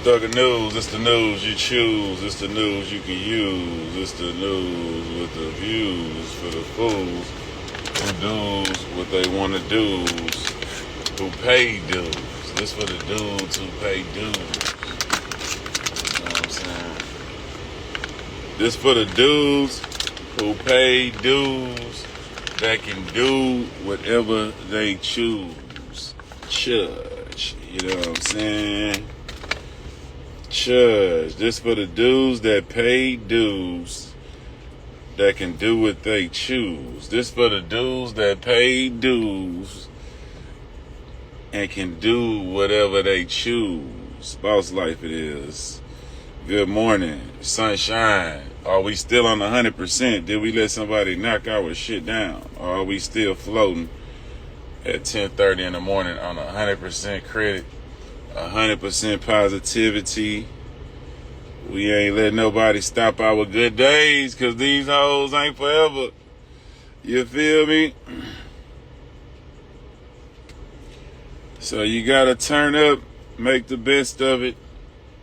Thugger News, it's the news you choose, it's the news you can use, it's the news with the views for the fools who does what they want to do, who pay dues. This for the dudes who pay dues. You know what I'm saying? This for the dudes who pay dues that can do whatever they choose. Church, you know what I'm saying? Church. This for the dudes that pay dues that can do what they choose. This for the dudes that pay dues and can do whatever they choose. Boss life it is. Good morning. Sunshine. Are we still on 100%? Did we let somebody knock our shit down? Or are we still floating at 10:30 in the morning on 100% credit? 100% positivity. We ain't letting nobody stop our good days, cause these hoes ain't forever. You feel me? So you gotta turn up, make the best of it,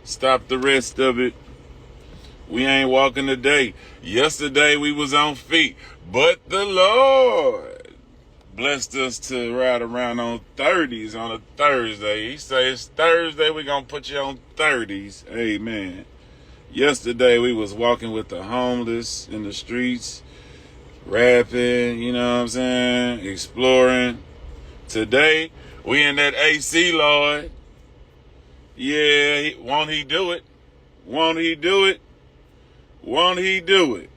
stop the rest of it. We ain't walking today. Yesterday we was on feet, but the Lord blessed us to ride around on 30s on a Thursday. He says Thursday we gonna put you on 30s. Amen. Yesterday we was walking with the homeless in the streets, rapping, you know what I'm saying, exploring. Today we in that AC, Lord. Yeah, won't he do it? Won't he do it? Won't he do it?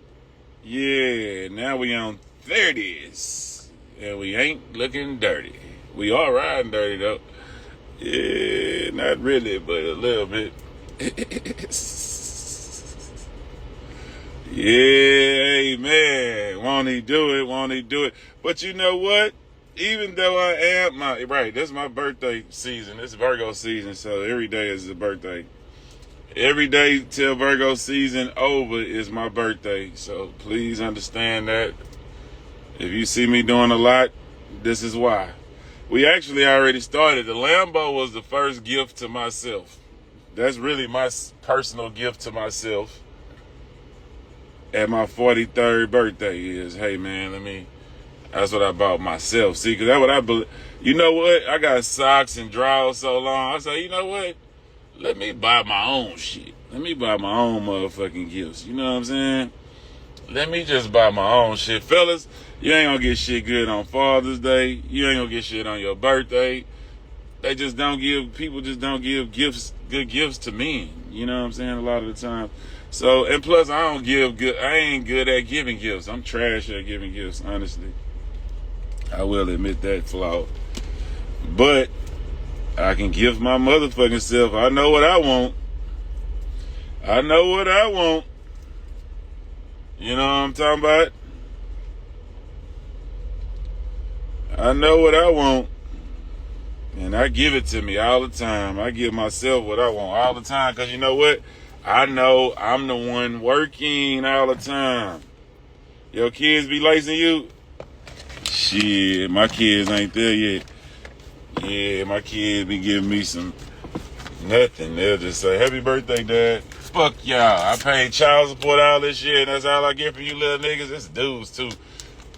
Yeah, now we on 30s. And we ain't looking dirty. We are riding dirty though. Yeah, not really, but a little bit. Yeah, amen. Won't he do it? Won't he do it? But you know what? Even though I am this is my birthday season. It's Virgo season, so every day is a birthday. Every day till Virgo season over is my birthday. So please understand that. If you see me doing a lot, this is why. We actually already started. The Lambo was the first gift to myself. That's really my personal gift to myself at my 43rd birthday is, hey man, that's what I bought myself. See, because that's what I believe. You know what? I got socks and drawers so long. I say, you know what? Let me buy my own shit. Let me buy my own motherfucking gifts. You know what I'm saying? Let me just buy my own shit. Fellas, you ain't gonna get shit good on Father's Day. You ain't gonna get shit on your birthday. People just don't give good gifts to men. You know what I'm saying? A lot of the time. So, and plus I ain't good at giving gifts. I'm trash at giving gifts, honestly. I will admit that flaw. But I can give my motherfucking self. I know what I want. I know what I want. You know what I'm talking about? I know what I want. And I give it to me all the time. I give myself what I want all the time. Because you know what? I know I'm the one working all the time. Your kids be lacing you? Shit, my kids ain't there yet. Yeah, my kids be giving me some nothing. They'll just say, happy birthday, Dad. Fuck y'all. I paid child support, all this shit. That's all I get from you little niggas. It's dudes, too.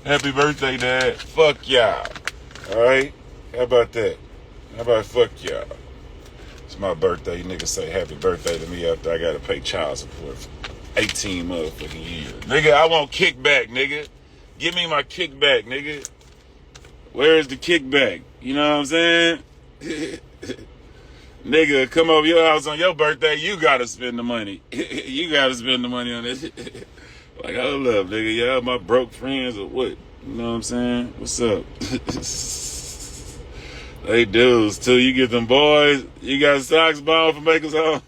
Happy birthday, Dad. Fuck y'all. Alright? How about that? How about fuck y'all? It's my birthday. You niggas say happy birthday to me after I gotta pay child support for 18 motherfucking years. Nigga, I want kickback, nigga. Give me my kickback, nigga. Where is the kickback? You know what I'm saying? Nigga, come over your house on your birthday, you gotta spend the money. You gotta spend the money on this. Like, hold up, nigga. Y'all my broke friends or what? You know what I'm saying? What's up? They dudes, too. You get them boys, you got socks bound for makers home.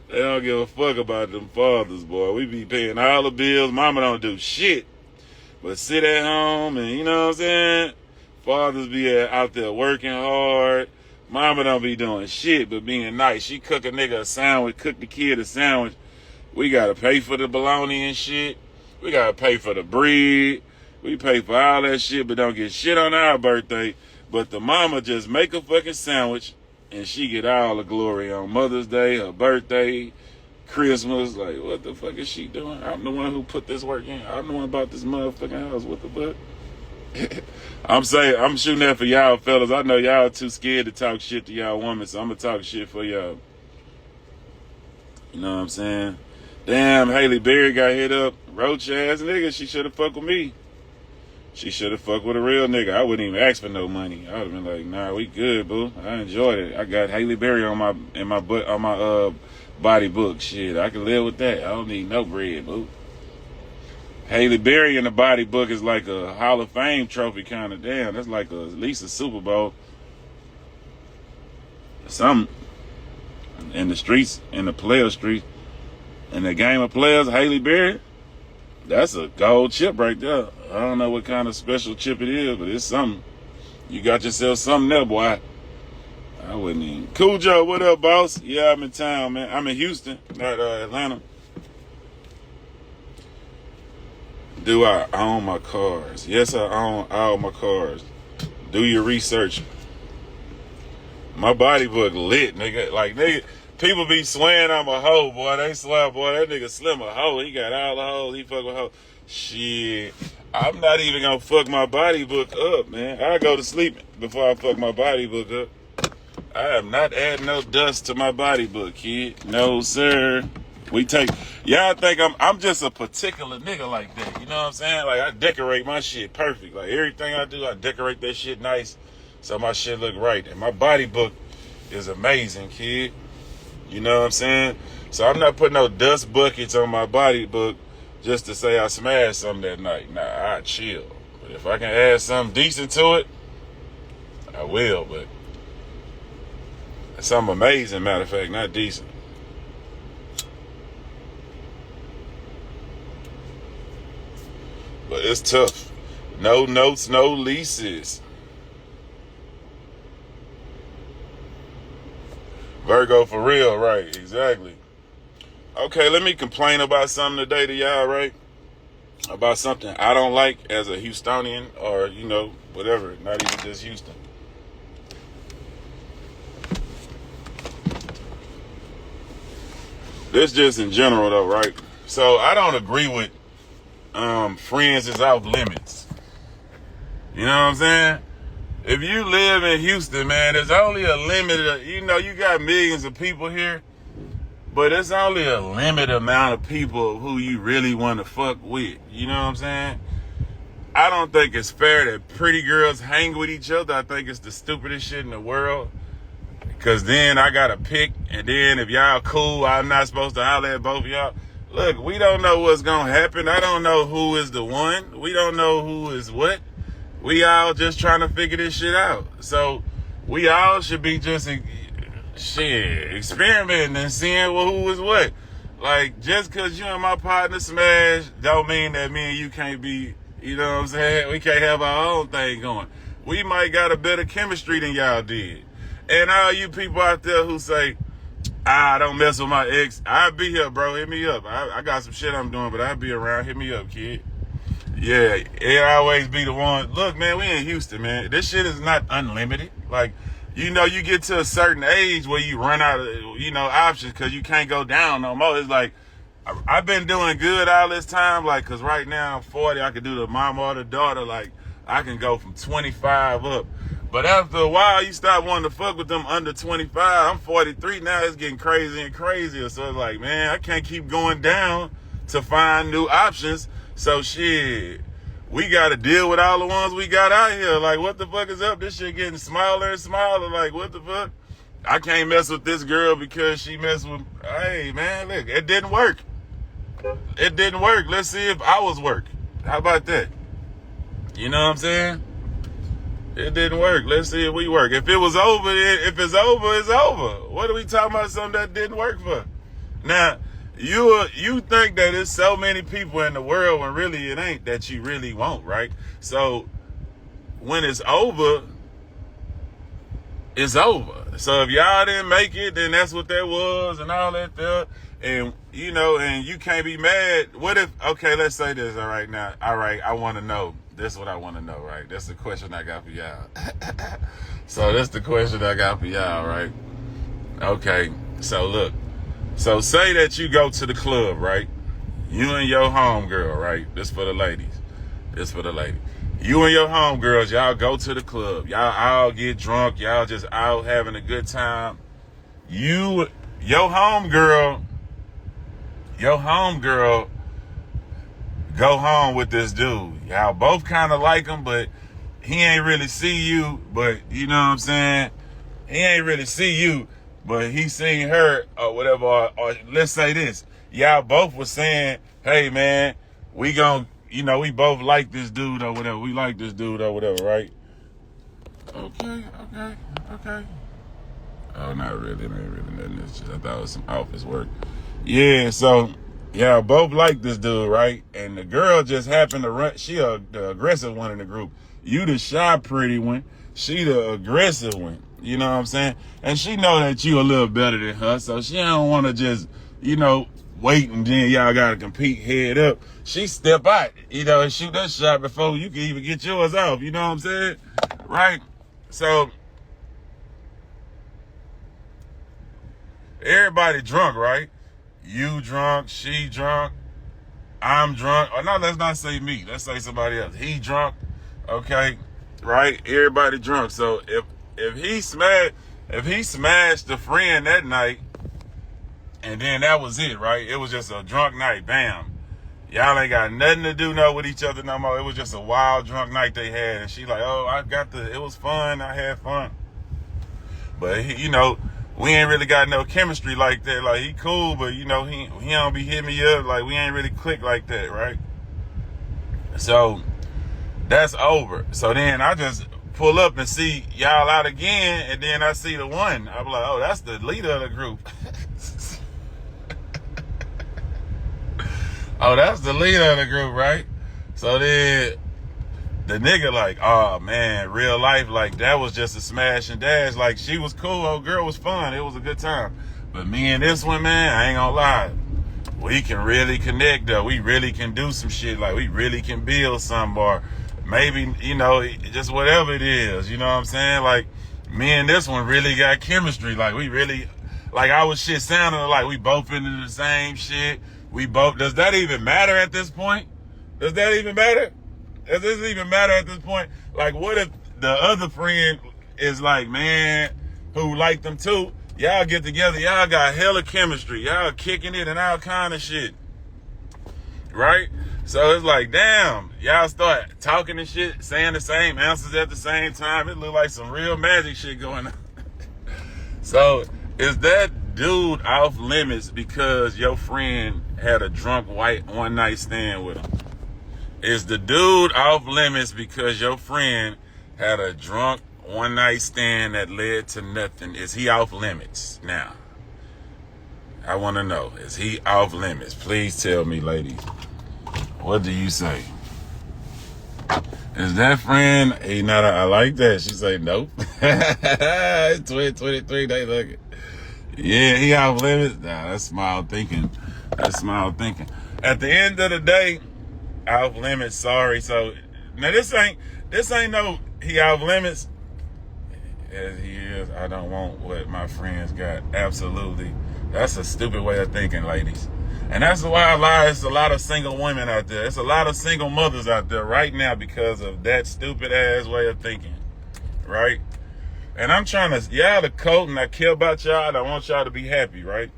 They don't give a fuck about them fathers, boy. We be paying all the bills. Mama don't do shit but sit at home and, you know what I'm saying? Fathers be out there working hard. Mama don't be doing shit but being nice. She cook a nigga a sandwich, cook the kid a sandwich. We gotta pay for the bologna and shit. We gotta pay for the bread. We pay for all that shit but don't get shit on our birthday. But the mama just make a fucking sandwich, and she get all the glory on Mother's Day, her birthday, Christmas. Like, what the fuck is she doing? I'm the one who put this work in. I'm the one about this motherfucking house. What the fuck? I'm shooting that for y'all fellas. I know y'all too scared to talk shit to y'all women, so I'm gonna talk shit for y'all. You know what I'm saying? Damn, Halle Berry got hit up. Roach ass nigga, she should have fucked with me. She should have fucked with a real nigga. I wouldn't even ask for no money. I would have been like, nah, we good, boo. I enjoyed it. I got Halle Berry on my body book. Shit, I can live with that. I don't need no bread, boo. Halle Berry in the body book is like a Hall of Fame trophy kind of. Damn, that's like at least a Super Bowl. Something in the streets, in the player streets, in the game of players, Halle Berry, that's a gold chip right there. I don't know what kind of special chip it is, but it's something. You got yourself something there, boy. I wouldn't even. Cool Joe, what up, boss? Yeah, I'm in town, man. I'm in Houston, not Atlanta. Do I own my cars? Yes, I own all my cars. Do your research. My body book lit, nigga. Like, nigga, people be swearing I'm a hoe, boy. They swear, boy, that nigga Slim a hoe. He got all the hoes. He fuck with hoes. Shit. I'm not even gonna fuck my body book up, man. I go to sleep before I fuck my body book up. I am not adding no dust to my body book, kid. No, sir. Y'all think I'm just a particular nigga like that. You know what I'm saying? Like, I decorate my shit perfect. Like, everything I do, I decorate that shit nice so my shit look right. And my body book is amazing, kid. You know what I'm saying? So I'm not putting no dust buckets on my body book just to say I smashed something that night. Nah, I chill. But if I can add something decent to it, I will. But something amazing, matter of fact, not decent. But it's tough. No notes, no leases. Virgo for real, right? Exactly. Okay, let me complain about something today to y'all, right? About something I don't like as a Houstonian or, you know, whatever. Not even just Houston. This just in general, though, right? So I don't agree with friends is off limits. You know what I'm saying? If you live in Houston, man, there's only a limit. You know, you got millions of people here, but there's only a limited amount of people who you really want to fuck with. You know what I'm saying? I don't think it's fair that pretty girls hang with each other. I think it's the stupidest shit in the world. Because then I got to pick, and then if y'all cool, I'm not supposed to holler at both of y'all. Look, we don't know what's going to happen. I don't know who is the one. We don't know who is what. We all just trying to figure this shit out. So we all should be just experimenting and seeing who is what. Like, just because you and my partner smash don't mean that me and you can't be, you know what I'm saying? We can't have our own thing going. We might got a better chemistry than y'all did. And all you people out there who say, don't mess with my ex. I'll be here, bro. Hit me up. I got some shit I'm doing, but I'll be around. Hit me up, kid. Yeah, it always be the one. Look, man, we in Houston, man. This shit is not unlimited. Like, you know, you get to a certain age where you run out of, you know, options because you can't go down no more. It's like, I've been doing good all this time, like, because right now I'm 40. I can do the mom or the daughter. Like, I can go from 25 up. But after a while, you start wanting to fuck with them under 25. I'm 43 now. It's getting crazier and crazier. So it's like, man, I can't keep going down to find new options. So shit, we got to deal with all the ones we got out here. Like, what the fuck is up? This shit getting smaller and smaller. Like, what the fuck? I can't mess with this girl because she messed with... Hey, man, look, it didn't work. It didn't work. Let's see if ours work. How about that? You know what I'm saying? It didn't work. Let's see if we work. If it was over, if it's over, it's over. What are we talking about? Something that didn't work for? Now, you think that there's so many people in the world when really it ain't that you really want, right? So when it's over, it's over. So if y'all didn't make it, then that's what that was and all that there. And, you know, and you can't be mad. What if, okay, let's say this, all right, now. All right, I want to know. This is what I want to know, right? That's the question I got for y'all. So that's the question I got for y'all, right? Okay, so look. So say that you go to the club, right? You and your homegirl, right? This for the ladies. This for the ladies. You and your homegirls, y'all go to the club. Y'all all get drunk. Y'all just out having a good time. Your homegirl go home with this dude. Y'all both kind of like him, but he ain't really see you. But you know what I'm saying? He ain't really see you, but he seen her or whatever. Or let's say this. Y'all both was saying, hey, man, we both like this dude or whatever. We like this dude or whatever, right? Okay. Oh, not really. It ain't really nothing. It's just, I thought it was some office work. Yeah, so y'all both like this dude, right? And the girl just happened to run. She the aggressive one in the group. You the shy, pretty one. She the aggressive one. You know what I'm saying? And she know that you a little better than her, so she don't want to just, wait and then y'all got to compete head up. She step out, and shoot that shot before you can even get yours off. You know what I'm saying? Right? So everybody drunk, right? You drunk, she drunk, I'm drunk. Or no, let's not say me. Let's say somebody else. He drunk, okay? Right? Everybody drunk. So if he smashed the friend that night, and then that was it, right? It was just a drunk night. Bam. Y'all ain't got nothing to do with each other no more. It was just a wild drunk night they had. And she like, oh, it was fun. I had fun. But, we ain't really got no chemistry like that. Like, he cool, but, he don't be hitting me up. Like, we ain't really click like that, right? So, that's over. So then I just pull up and see y'all out again, and then I see the one. I'm like, oh, that's the leader of the group. Oh, that's the leader of the group, right? So then the nigga like, oh man, real life, like that was just a smash and dash. Like she was cool, old girl was fun, it was a good time. But me and this one, man, I ain't gonna lie, we can really connect though. We really can do some shit, like we really can build something, or maybe, just whatever it is, you know what I'm saying? Like me and this one really got chemistry. Like we really, like our shit sounded like we both into the same shit. Does that even matter at this point? Does that even matter? Does this even matter at this point? Like, what if the other friend is like, man, who liked them too? Y'all get together, y'all got hella chemistry. Y'all kicking it and all kind of shit. Right? So it's like, damn, y'all start talking and shit, saying the same answers at the same time. It look like some real magic shit going on. So is that dude off limits because your friend had a drunk white one night stand with him? Is the dude off limits because your friend had a drunk one night stand that led to nothing? Is he off limits now? I want to know. Is he off limits? Please tell me, ladies. What do you say? Is that friend, I like that? She say, nope. It's 2023, they look it. Yeah, he off limits. Nah, that's smile thinking. At the end of the day, off limits, sorry. So now this ain't no he off limits. As he is, I don't want what my friends got. Absolutely. That's a stupid way of thinking, ladies. And that's why I lie. It's a lot of single women out there. It's a lot of single mothers out there right now because of that stupid ass way of thinking. Right? And I'm trying to, y'all the coat, and I care about y'all, and I want y'all to be happy, right?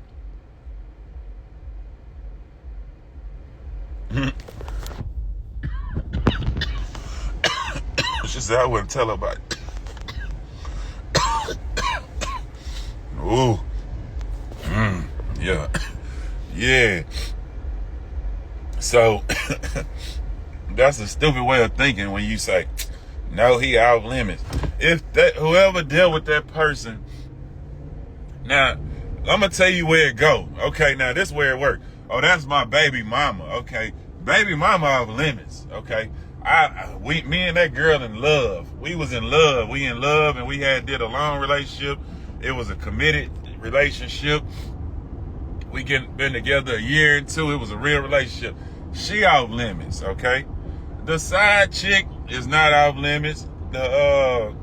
She said I wouldn't tell her about it. Ooh. Yeah. Yeah. So that's a stupid way of thinking when you say, no, he off limits. If that whoever dealt with that person, now I'm gonna tell you where it go. Okay, now this is where it work. Oh, that's my baby mama. Okay, baby mama off limits. Okay, me and that girl in love. We was in love. We in love, and we did a long relationship. It was a committed relationship. We been together a year or two. It was a real relationship. She off limits. Okay. The side chick is not off limits. The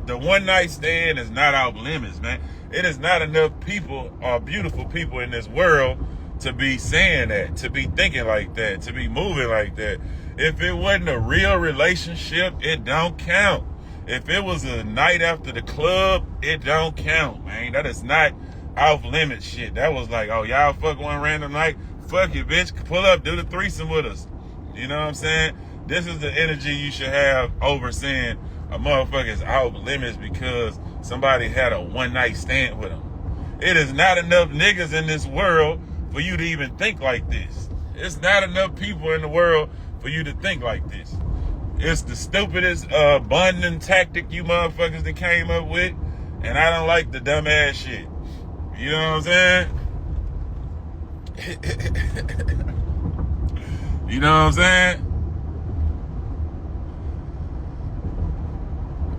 one night stand is not off limits, man. It is not enough people or beautiful people in this world to be saying that, to be thinking like that, to be moving like that. If it wasn't a real relationship, it don't count. If it was a night after the club, it don't count, man. That is not off limit shit. That was like, oh, y'all fuck one random night? Fuck you, bitch. Pull up, do the threesome with us. You know what I'm saying? This is the energy you should have over saying a motherfucker is off limits because somebody had a one night stand with him. It is not enough niggas in this world for you to even think like this. It's not enough people in the world for you to think like this. It's the stupidest bonding tactic you motherfuckers that came up with, and I don't like the dumb ass shit. You know what I'm saying? You know what I'm saying?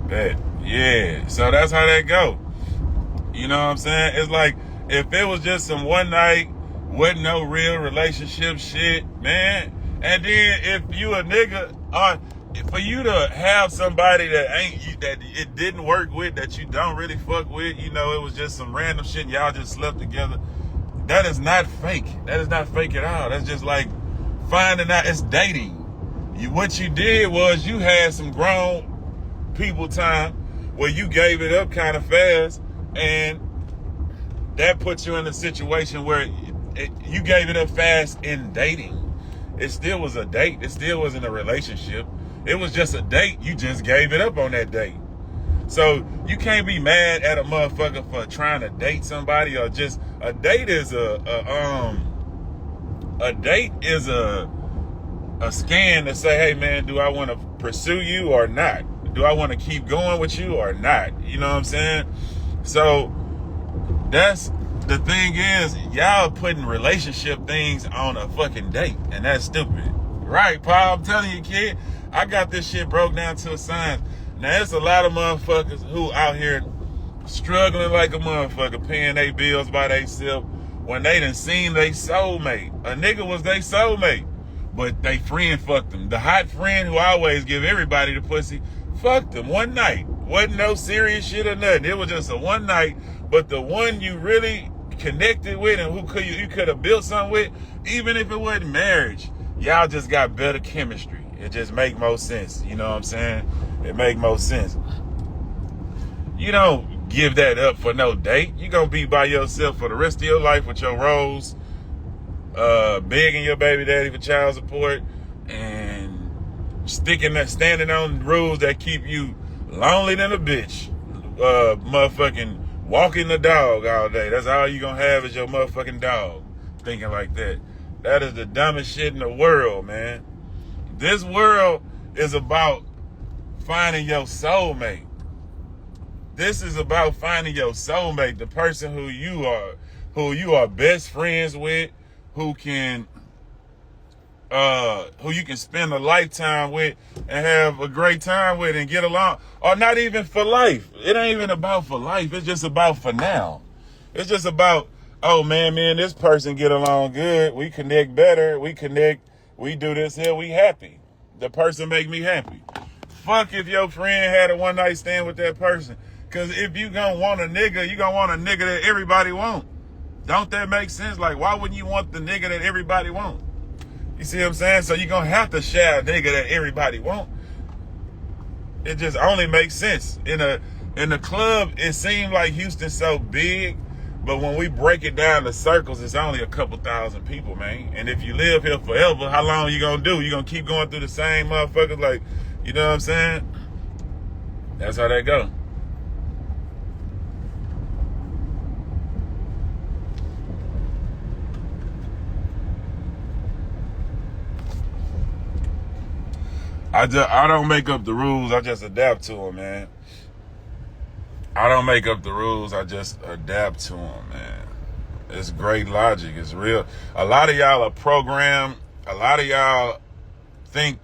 Bet. Yeah. So that's how that go. You know what I'm saying? It's like, if it was just some one night, wasn't no real relationship shit, man. And then if you a nigga, for you to have somebody that ain't you, that it didn't work with, that you don't really fuck with, you know, it was just some random shit and y'all just slept together. That is not fake. That is not fake at all. That's just like finding out. It's dating. What you did was you had some grown people time where you gave it up kind of fast, and that puts you in a situation where you gave it up fast in dating. It still was a date. It still wasn't a relationship. It was just a date. You just gave it up on that date. So you can't be mad at a motherfucker for trying to date somebody, or just a date is a date is a scan to say, hey man, do I want to pursue you or not? Do I want to keep going with you or not? You know what I'm saying? So that's the thing is, y'all putting relationship things on a fucking date, and that's stupid. Right, Paul? I'm telling you, kid, I got this shit broke down to a science. Now, there's a lot of motherfuckers who out here struggling like a motherfucker, paying their bills by themselves when they done seen they soulmate. A nigga was their soulmate, but they friend fucked them. The hot friend who always give everybody the pussy, fucked them one night. Wasn't no serious shit or nothing. It was just a one night, but the one you really connected with and who you could have built something with, even if it wasn't marriage, y'all just got better chemistry. It just make more sense. You know what I'm saying? It make more sense. You don't give that up for no date. You gonna be by yourself for the rest of your life with your roles, begging your baby daddy for child support, and standing on rules that keep you lonely than a bitch. Motherfucking walking the dog all day. That's all you gonna have is your motherfucking dog. Thinking like that. That is the dumbest shit in the world, man. This world is about finding your soulmate. This is about finding your soulmate, the person who you are best friends with, who you can spend a lifetime with and have a great time with and get along. Or not even for life. It ain't even about for life. It's just about for now. It's just about, oh man, me and this person get along good. We connect better. We do this here. We happy. The person make me happy. Fuck if your friend had a one night stand with that person. Cause if you gonna want a nigga, you gonna want a nigga that everybody want. Don't that make sense? Like, why wouldn't you want the nigga that everybody want? You see what I'm saying? So you're gonna have to share a nigga that everybody want. It just only makes sense. In the club, it seemed like Houston's so big, but when we break it down to circles, it's only a couple thousand people, man. And if you live here forever, how long you gonna do? You gonna keep going through the same motherfuckers? Like, you know what I'm saying? That's how that go. I don't make up the rules. I just adapt to them, man. I don't make up the rules. I just adapt to them, man. It's great logic. It's real. A lot of y'all are programmed. A lot of y'all think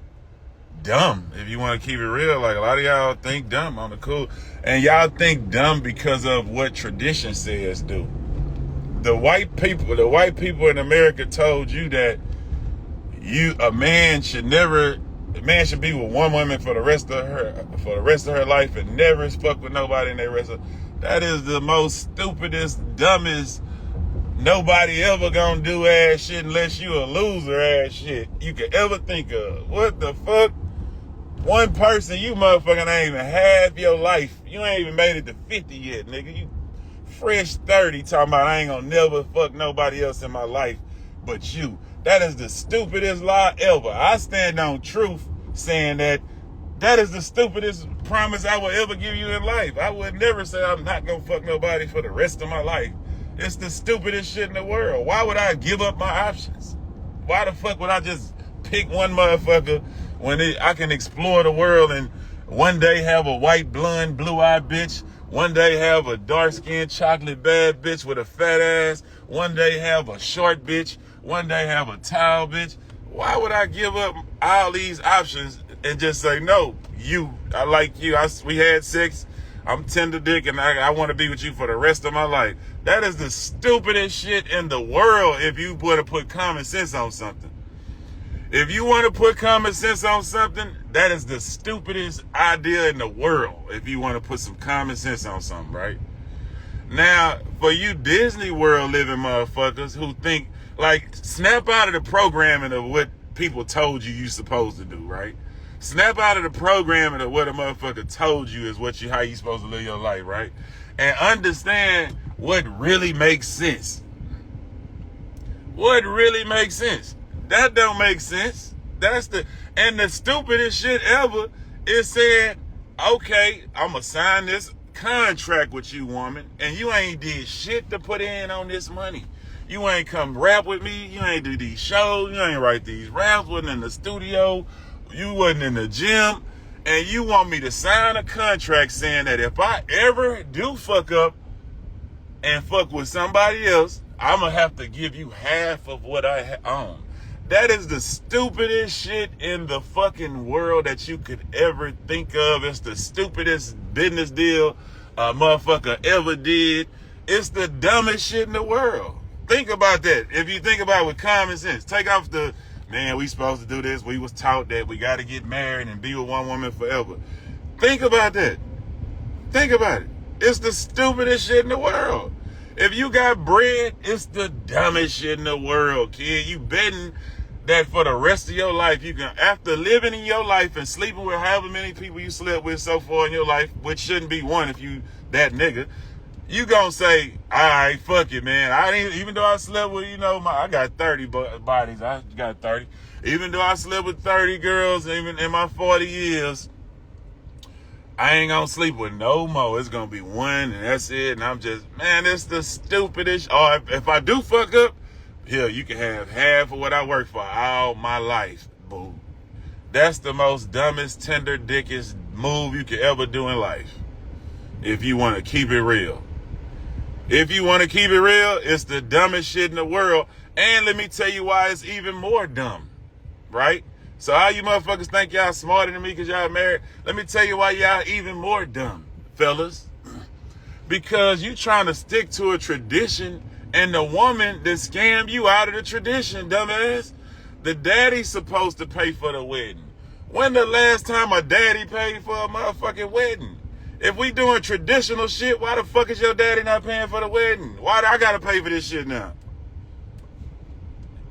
dumb. If you want to keep it real, like a lot of y'all think dumb on the cool. And y'all think dumb because of what tradition says do. The white people in America told you that a man should be with one woman for the rest of her life and never fuck with nobody in their rest of. That is the most stupidest, dumbest, nobody ever gonna do ass shit unless you a loser ass shit you could ever think of. What the fuck? One person, you motherfucking ain't even half your life. You ain't even made it to 50 yet, nigga. You fresh 30 talking about I ain't gonna never fuck nobody else in my life but you. That is the stupidest lie ever. I stand on truth saying that is the stupidest promise I will ever give you in life. I would never say I'm not gonna fuck nobody for the rest of my life. It's the stupidest shit in the world. Why would I give up my options? Why the fuck would I just pick one motherfucker when I can explore the world and one day have a white, blonde, blue-eyed bitch, one day have a dark-skinned, chocolate bad bitch with a fat ass, one day have a short bitch, one day have a tall bitch? Why would I give up all these options and just say, no, I like you, we had sex, I'm tender dick, and I want to be with you for the rest of my life? That is the stupidest shit in the world if you want to put common sense on something. If you want to put common sense on something, that is the stupidest idea in the world if you want to put some common sense on something, right? Now, for you Disney World living motherfuckers who think, like, snap out of the programming of what people told you supposed to do, right? Snap out of the programming of what a motherfucker told you is how you supposed to live your life, right? And understand what really makes sense. What really makes sense? That don't make sense. And the stupidest shit ever is saying, okay, I'm gonna sign this contract with you, woman, and you ain't did shit to put in on this money. You ain't come rap with me. You ain't do these shows. You ain't write these raps. Wasn't in the studio. You wasn't in the gym. And you want me to sign a contract saying that if I ever do fuck up and fuck with somebody else, I'm gonna have to give you half of what I own. That is the stupidest shit in the fucking world that you could ever think of. It's the stupidest business deal a motherfucker ever did. It's the dumbest shit in the world. Think about that. If you think about it with common sense, take off the, man, we supposed to do this. We was taught that we got to get married and be with one woman forever. Think about that. Think about it. It's the stupidest shit in the world. If you got bread, it's the dumbest shit in the world, kid. You betting that for the rest of your life, you can, after living in your life and sleeping with however many people you slept with so far in your life, which shouldn't be one if you that nigga, you gonna say, all right, fuck it, man. Even though I slept with, I got 30 bodies. I got 30. Even though I slept with 30 girls, even in my 40 years, I ain't gonna sleep with no more. It's gonna be one, and that's it. And I'm just, man, it's the stupidest. Or if I do fuck up, here, you can have half of what I worked for all my life, boo. That's the most dumbest, tender dickest move you could ever do in life. If you want to keep it real. If you want to keep it real, it's the dumbest shit in the world. And let me tell you why it's even more dumb, right? So all you motherfuckers think y'all smarter than me because y'all married, let me tell you why y'all even more dumb, fellas. Because you trying to stick to a tradition and the woman that scammed you out of the tradition, dumbass. The daddy's supposed to pay for the wedding. When the last time a daddy paid for a motherfucking wedding? If we doing traditional shit, why the fuck is your daddy not paying for the wedding? Why do I gotta pay for this shit now?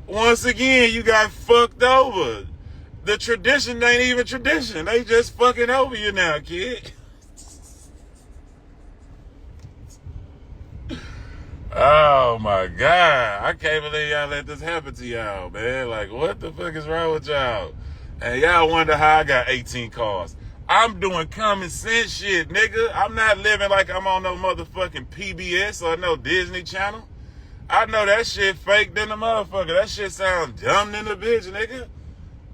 Once again, you got fucked over. The tradition ain't even tradition. They just fucking over you now, kid. Oh my God. I can't believe y'all let this happen to y'all, man. Like, what the fuck is wrong with y'all? And y'all wonder how I got 18 cars. I'm doing common sense shit, nigga. I'm not living like I'm on no motherfucking PBS or no Disney Channel. I know that shit fake than the motherfucker. That shit sounds dumb than the bitch, nigga.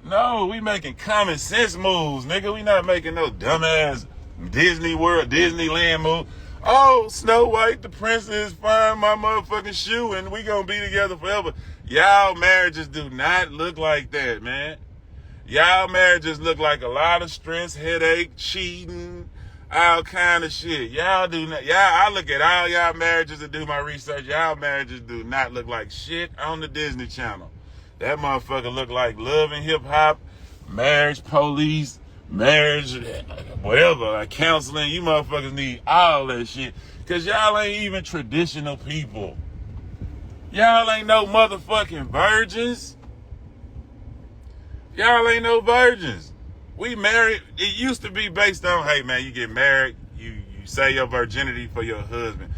No, we making common sense moves, nigga. We not making no dumbass Disney World, Disneyland move. Oh, Snow White, the princess, find my motherfucking shoe and we gonna be together forever. Y'all marriages do not look like that, man. Y'all marriages look like a lot of stress, headache, cheating, all kind of shit. Y'all do not, I look at all y'all marriages and do my research. Y'all marriages do not look like shit on the Disney Channel. That motherfucker look like Love and Hip Hop, Marriage Police, marriage, whatever, like counseling. You motherfuckers need all that shit. Cause y'all ain't even traditional people. Y'all ain't no motherfucking virgins. Y'all ain't no virgins. We married. It used to be based on, hey man, you get married, you say your virginity for your husband.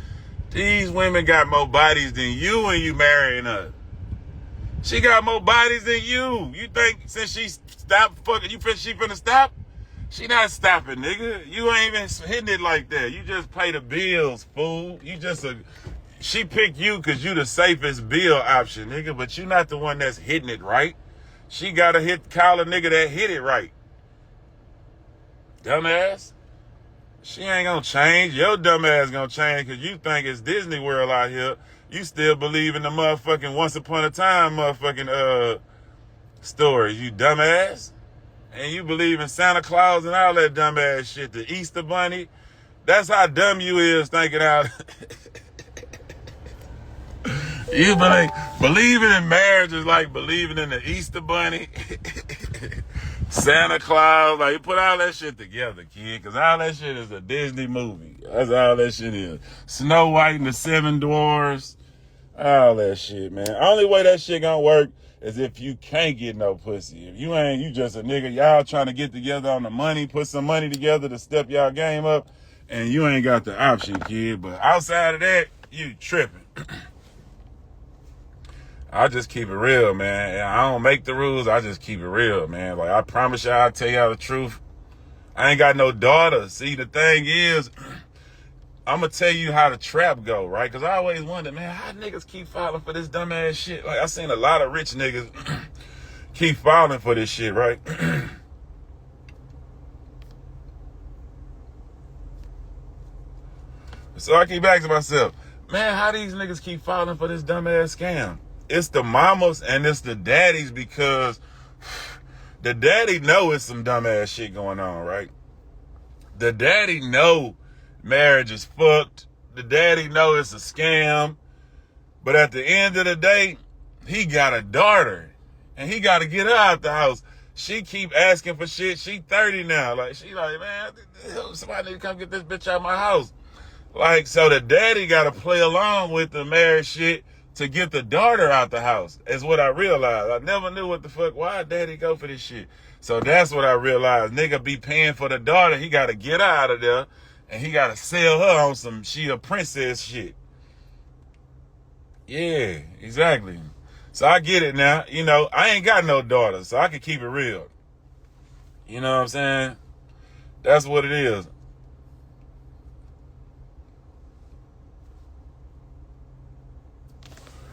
These women got more bodies than you and you marrying her. She got more bodies than you. You think since she stopped fucking, she finna stop? She not stopping, nigga. You ain't even hitting it like that. You just pay the bills, fool. She picked you because you the safest bill option, nigga, but you not the one that's hitting it right. She gotta call a nigga that hit it right. Dumbass. She ain't gonna change. Your dumbass gonna change because you think it's Disney World out here. You still believe in the motherfucking Once Upon a Time motherfucking stories, you dumbass. And you believe in Santa Claus and all that dumbass shit. The Easter Bunny. That's how dumb you is thinking out. You believing in marriage is like believing in the Easter Bunny. Santa Claus, like, you put all that shit together, kid, because all that shit is a Disney movie. That's all that shit is. Snow White and the Seven Dwarfs, all that shit, man. Only way that shit gonna work is if you can't get no pussy. If you ain't, you just a nigga, y'all trying to get together on the money, put some money together to step y'all game up, and you ain't got the option, kid. But outside of that, you tripping. I just keep it real, man. I don't make the rules. I just keep it real, man. Like, I promise y'all, I'll tell y'all the truth. I ain't got no daughter. See, the thing is, I'm going to tell you how the trap go, right? Because I always wonder, man, how niggas keep falling for this dumbass shit? Like, I seen a lot of rich niggas keep falling for this shit, right? So I keep asking myself, man, how these niggas keep falling for this dumbass scam? It's the mamas and it's the daddies because the daddy know it's some dumbass shit going on, right? The daddy know marriage is fucked. The daddy know it's a scam. But at the end of the day, he got a daughter and he got to get her out the house. She keep asking for shit. She 30 now. Like, she like, man, somebody need to come get this bitch out of my house. Like, so the daddy got to play along with the marriage shit to get the daughter out the house, is what I realized. I never knew what the fuck, why daddy go for this shit. So that's what I realized. Nigga be paying for the daughter. He got to get her out of there, and he got to sell her on some she a princess shit. Yeah, exactly. So I get it now. You know, I ain't got no daughter, so I can keep it real. You know what I'm saying? That's what it is.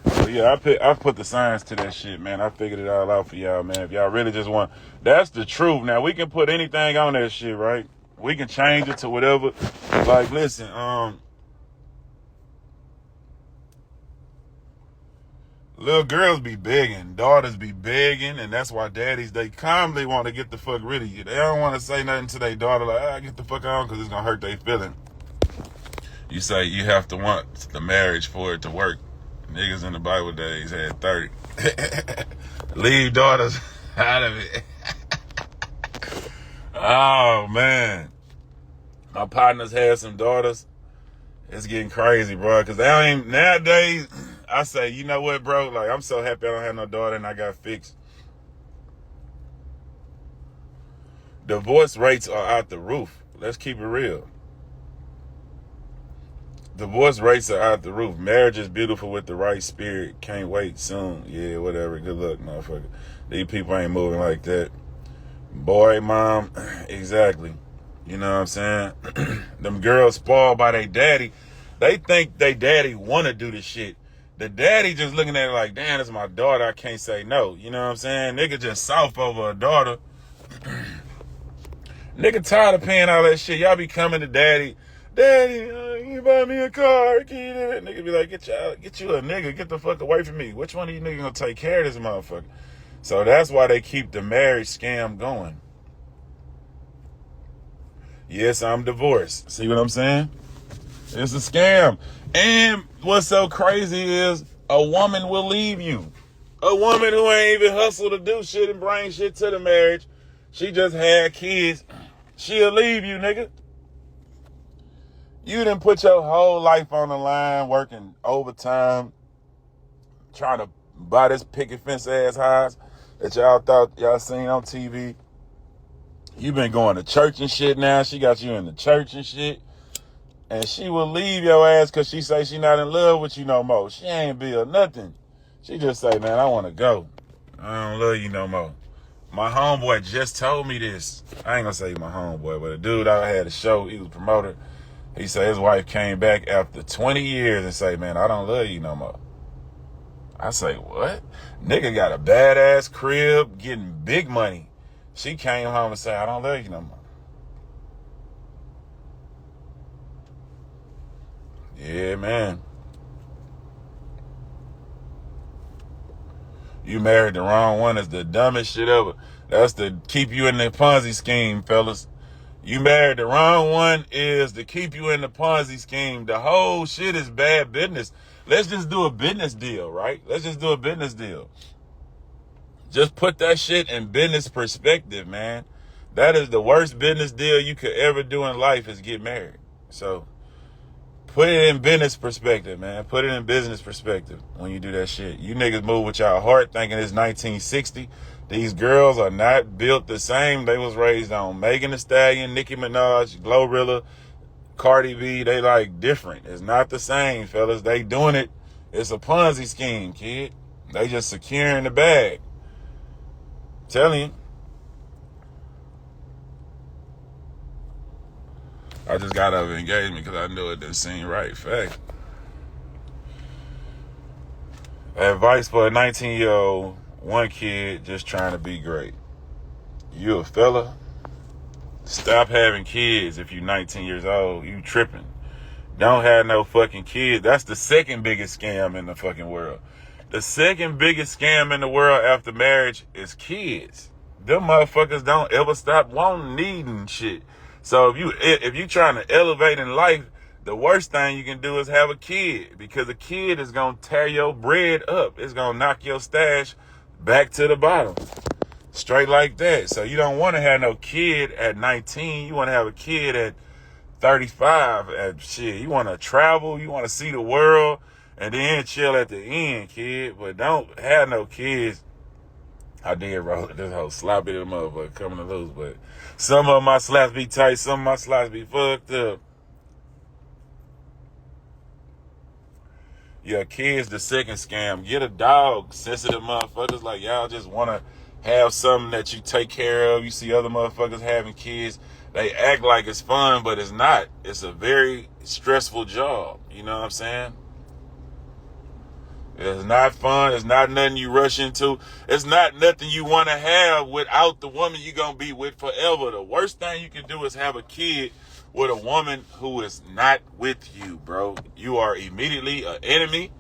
So yeah, I put the science to that shit, man. I figured it all out for y'all, man. If y'all really just want, that's the truth. Now we can put anything on that shit, right? We can change it to whatever. Like, listen, little girls be begging, daughters be begging, and that's why daddies, they calmly want to get the fuck rid of you. They don't want to say nothing to their daughter like, get the fuck on, because it's gonna hurt their feeling. You say you have to want the marriage for it to work. Niggas in the Bible days had 30. Leave daughters out of it. Oh, man. My partners had some daughters. It's getting crazy, bro. Because they don't even, nowadays, I say, you know what, bro? Like, I'm so happy I don't have no daughter and I got fixed. Divorce rates are out the roof. Let's keep it real. Divorce rates are out the roof. Marriage is beautiful with the right spirit. Can't wait soon. Yeah, whatever. Good luck, motherfucker. These people ain't moving like that. Boy, mom, exactly. You know what I'm saying? Them girls spoiled by their daddy. They think they daddy want to do the shit. The daddy just looking at it like, damn, it's my daughter. I can't say no. You know what I'm saying? Nigga just soft over a daughter. Nigga tired of paying all that shit. Y'all be coming to daddy. Daddy, you buy me a car. Can you do that? Nigga be like, get you a nigga. Get the fuck away from me. Which one of you niggas gonna take care of this motherfucker? So that's why they keep the marriage scam going. Yes, I'm divorced. See what I'm saying? It's a scam. And what's so crazy is a woman will leave you. A woman who ain't even hustle to do shit and bring shit to the marriage. She just had kids. She'll leave you, nigga. You done put your whole life on the line, working overtime, trying to buy this picket fence ass house that y'all thought y'all seen on TV. You been going to church and shit now. She got you in the church and shit. And she will leave your ass because she say she not in love with you no more. She ain't build nothing. She just say, man, I want to go. I don't love you no more. My homeboy just told me this. I ain't gonna say my homeboy, but a dude I had a show, he was a promoter. He said his wife came back after 20 years and say, man, I don't love you no more. I say, what? Nigga got a badass crib, getting big money. She came home and said, I don't love you no more. Yeah, man. You married the wrong one is the dumbest shit ever. That's to keep you in the Ponzi scheme, fellas. You married the wrong one is to keep you in the Ponzi scheme. The whole shit is bad business. Let's just do a business deal, right? Let's just do a business deal. Just put that shit in business perspective, man. That is the worst business deal you could ever do in life is get married. So put it in business perspective, man. Put it in business perspective when you do that shit. You niggas move with y'all heart thinking it's 1960. These girls are not built the same. They was raised on Megan Thee Stallion, Nicki Minaj, Glorilla, Cardi B. They like different. It's not the same, fellas. They doing it. It's a Ponzi scheme, kid. They just securing the bag. I'm telling you. I just got out of engagement because I knew it didn't seem right. Fact. Advice for a 19-year-old, one kid just trying to be great. You a fella? Stop having kids if you're 19 years old. You tripping. Don't have no fucking kids. That's the second biggest scam in the fucking world. The second biggest scam in the world after marriage is kids. Them motherfuckers don't ever stop wanting, needing shit. So if you trying to elevate in life, the worst thing you can do is have a kid, because a kid is going to tear your bread up. It's going to knock your stash back to the bottom. Straight like that. So you don't want to have no kid at 19. You want to have a kid at 35. At shit. You want to travel. You want to see the world and then chill at the end, kid. But don't have no kids. I did roll this whole sloppy little motherfucker coming to lose, but some of my slaps be tight, some of my slaps be fucked up. Yeah, kids, the second scam. Get a dog, sensitive motherfuckers. Like, y'all just want to have something that you take care of. You see other motherfuckers having kids. They act like it's fun, but it's not. It's a very stressful job. You know what I'm saying? It's not fun. It's not nothing you rush into. It's not nothing you want to have without the woman you're going to be with forever. The worst thing you can do is have a kid with a woman who is not with you, bro. You are immediately an enemy.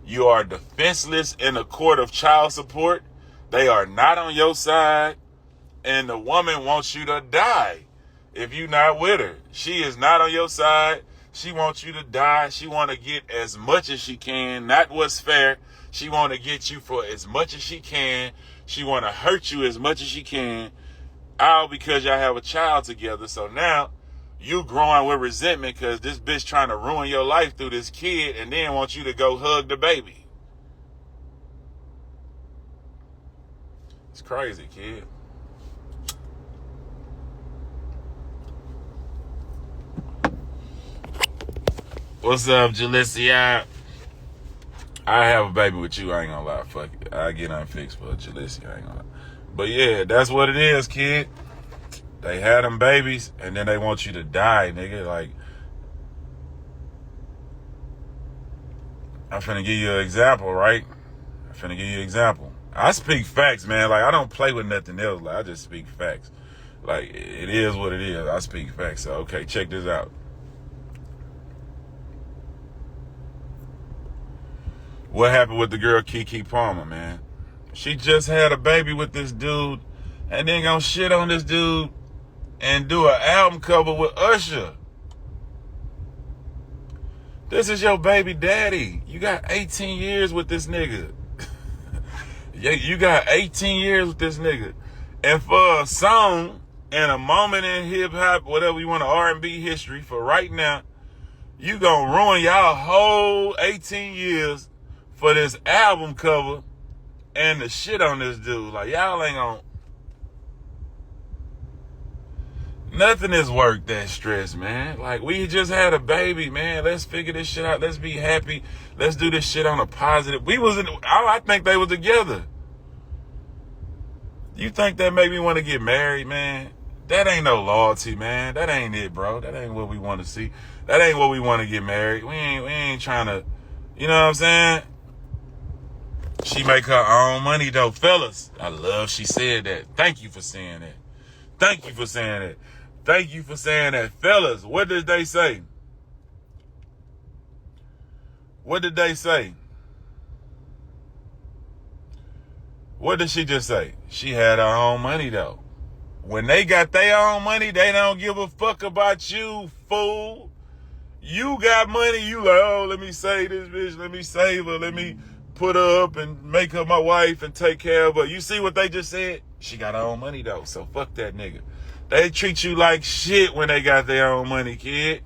You are defenseless in a court of child support. They are not on your side. And the woman wants you to die if you're not with her. She is not on your side. She wants you to die. She want to get as much as she can, not what's fair. She want to get you for as much as she can. She want to hurt you as much as she can, all because y'all have a child together. So now you growing with resentment because this bitch trying to ruin your life through this kid and then want you to go hug the baby. It's crazy, kid. What's up, Jalicia? I have a baby with you. I ain't gonna lie. Fuck it. I get unfixed for Jalicia. I ain't gonna lie. But yeah, that's what it is, kid. They had them babies, and then they want you to die, nigga. Like, I'm finna give you an example, right? I speak facts, man. Like, I don't play with nothing else. Like, I just speak facts. Like, it is what it is. I speak facts. So, okay, check this out. What happened with the girl Keke Palmer, man? She just had a baby with this dude and then gonna shit on this dude and do an album cover with Usher. This is your baby daddy. You got 18 years with this nigga. Yeah, you got 18 years with this nigga. And for a song and a moment in hip-hop, whatever you want, R&B history, for right now, you gonna ruin y'all whole 18 years for this album cover and the shit on this dude. Like, y'all ain't gonna... Nothing is worth that stress, man. Like, we just had a baby, man. Let's figure this shit out. Let's be happy. Let's do this shit on a positive. I think they were together. You think that made me want to get married, man? That ain't no loyalty, man. That ain't it, bro. That ain't what we want to see. That ain't what we want to get married. We ain't trying to, you know what I'm saying? She make her own money, though. Fellas, I love she said that. Thank you for saying that. Thank you for saying that. Thank you for saying that. Fellas, what did they say? What did they say? What did she just say? She had her own money, though. When they got their own money, they don't give a fuck about you, fool. You got money, you like, oh, let me save this bitch, let me save her, let me put her up and make her my wife and take care of her. You see what they just said? She got her own money, though, so fuck that nigga. They treat you like shit when they got their own money, kid.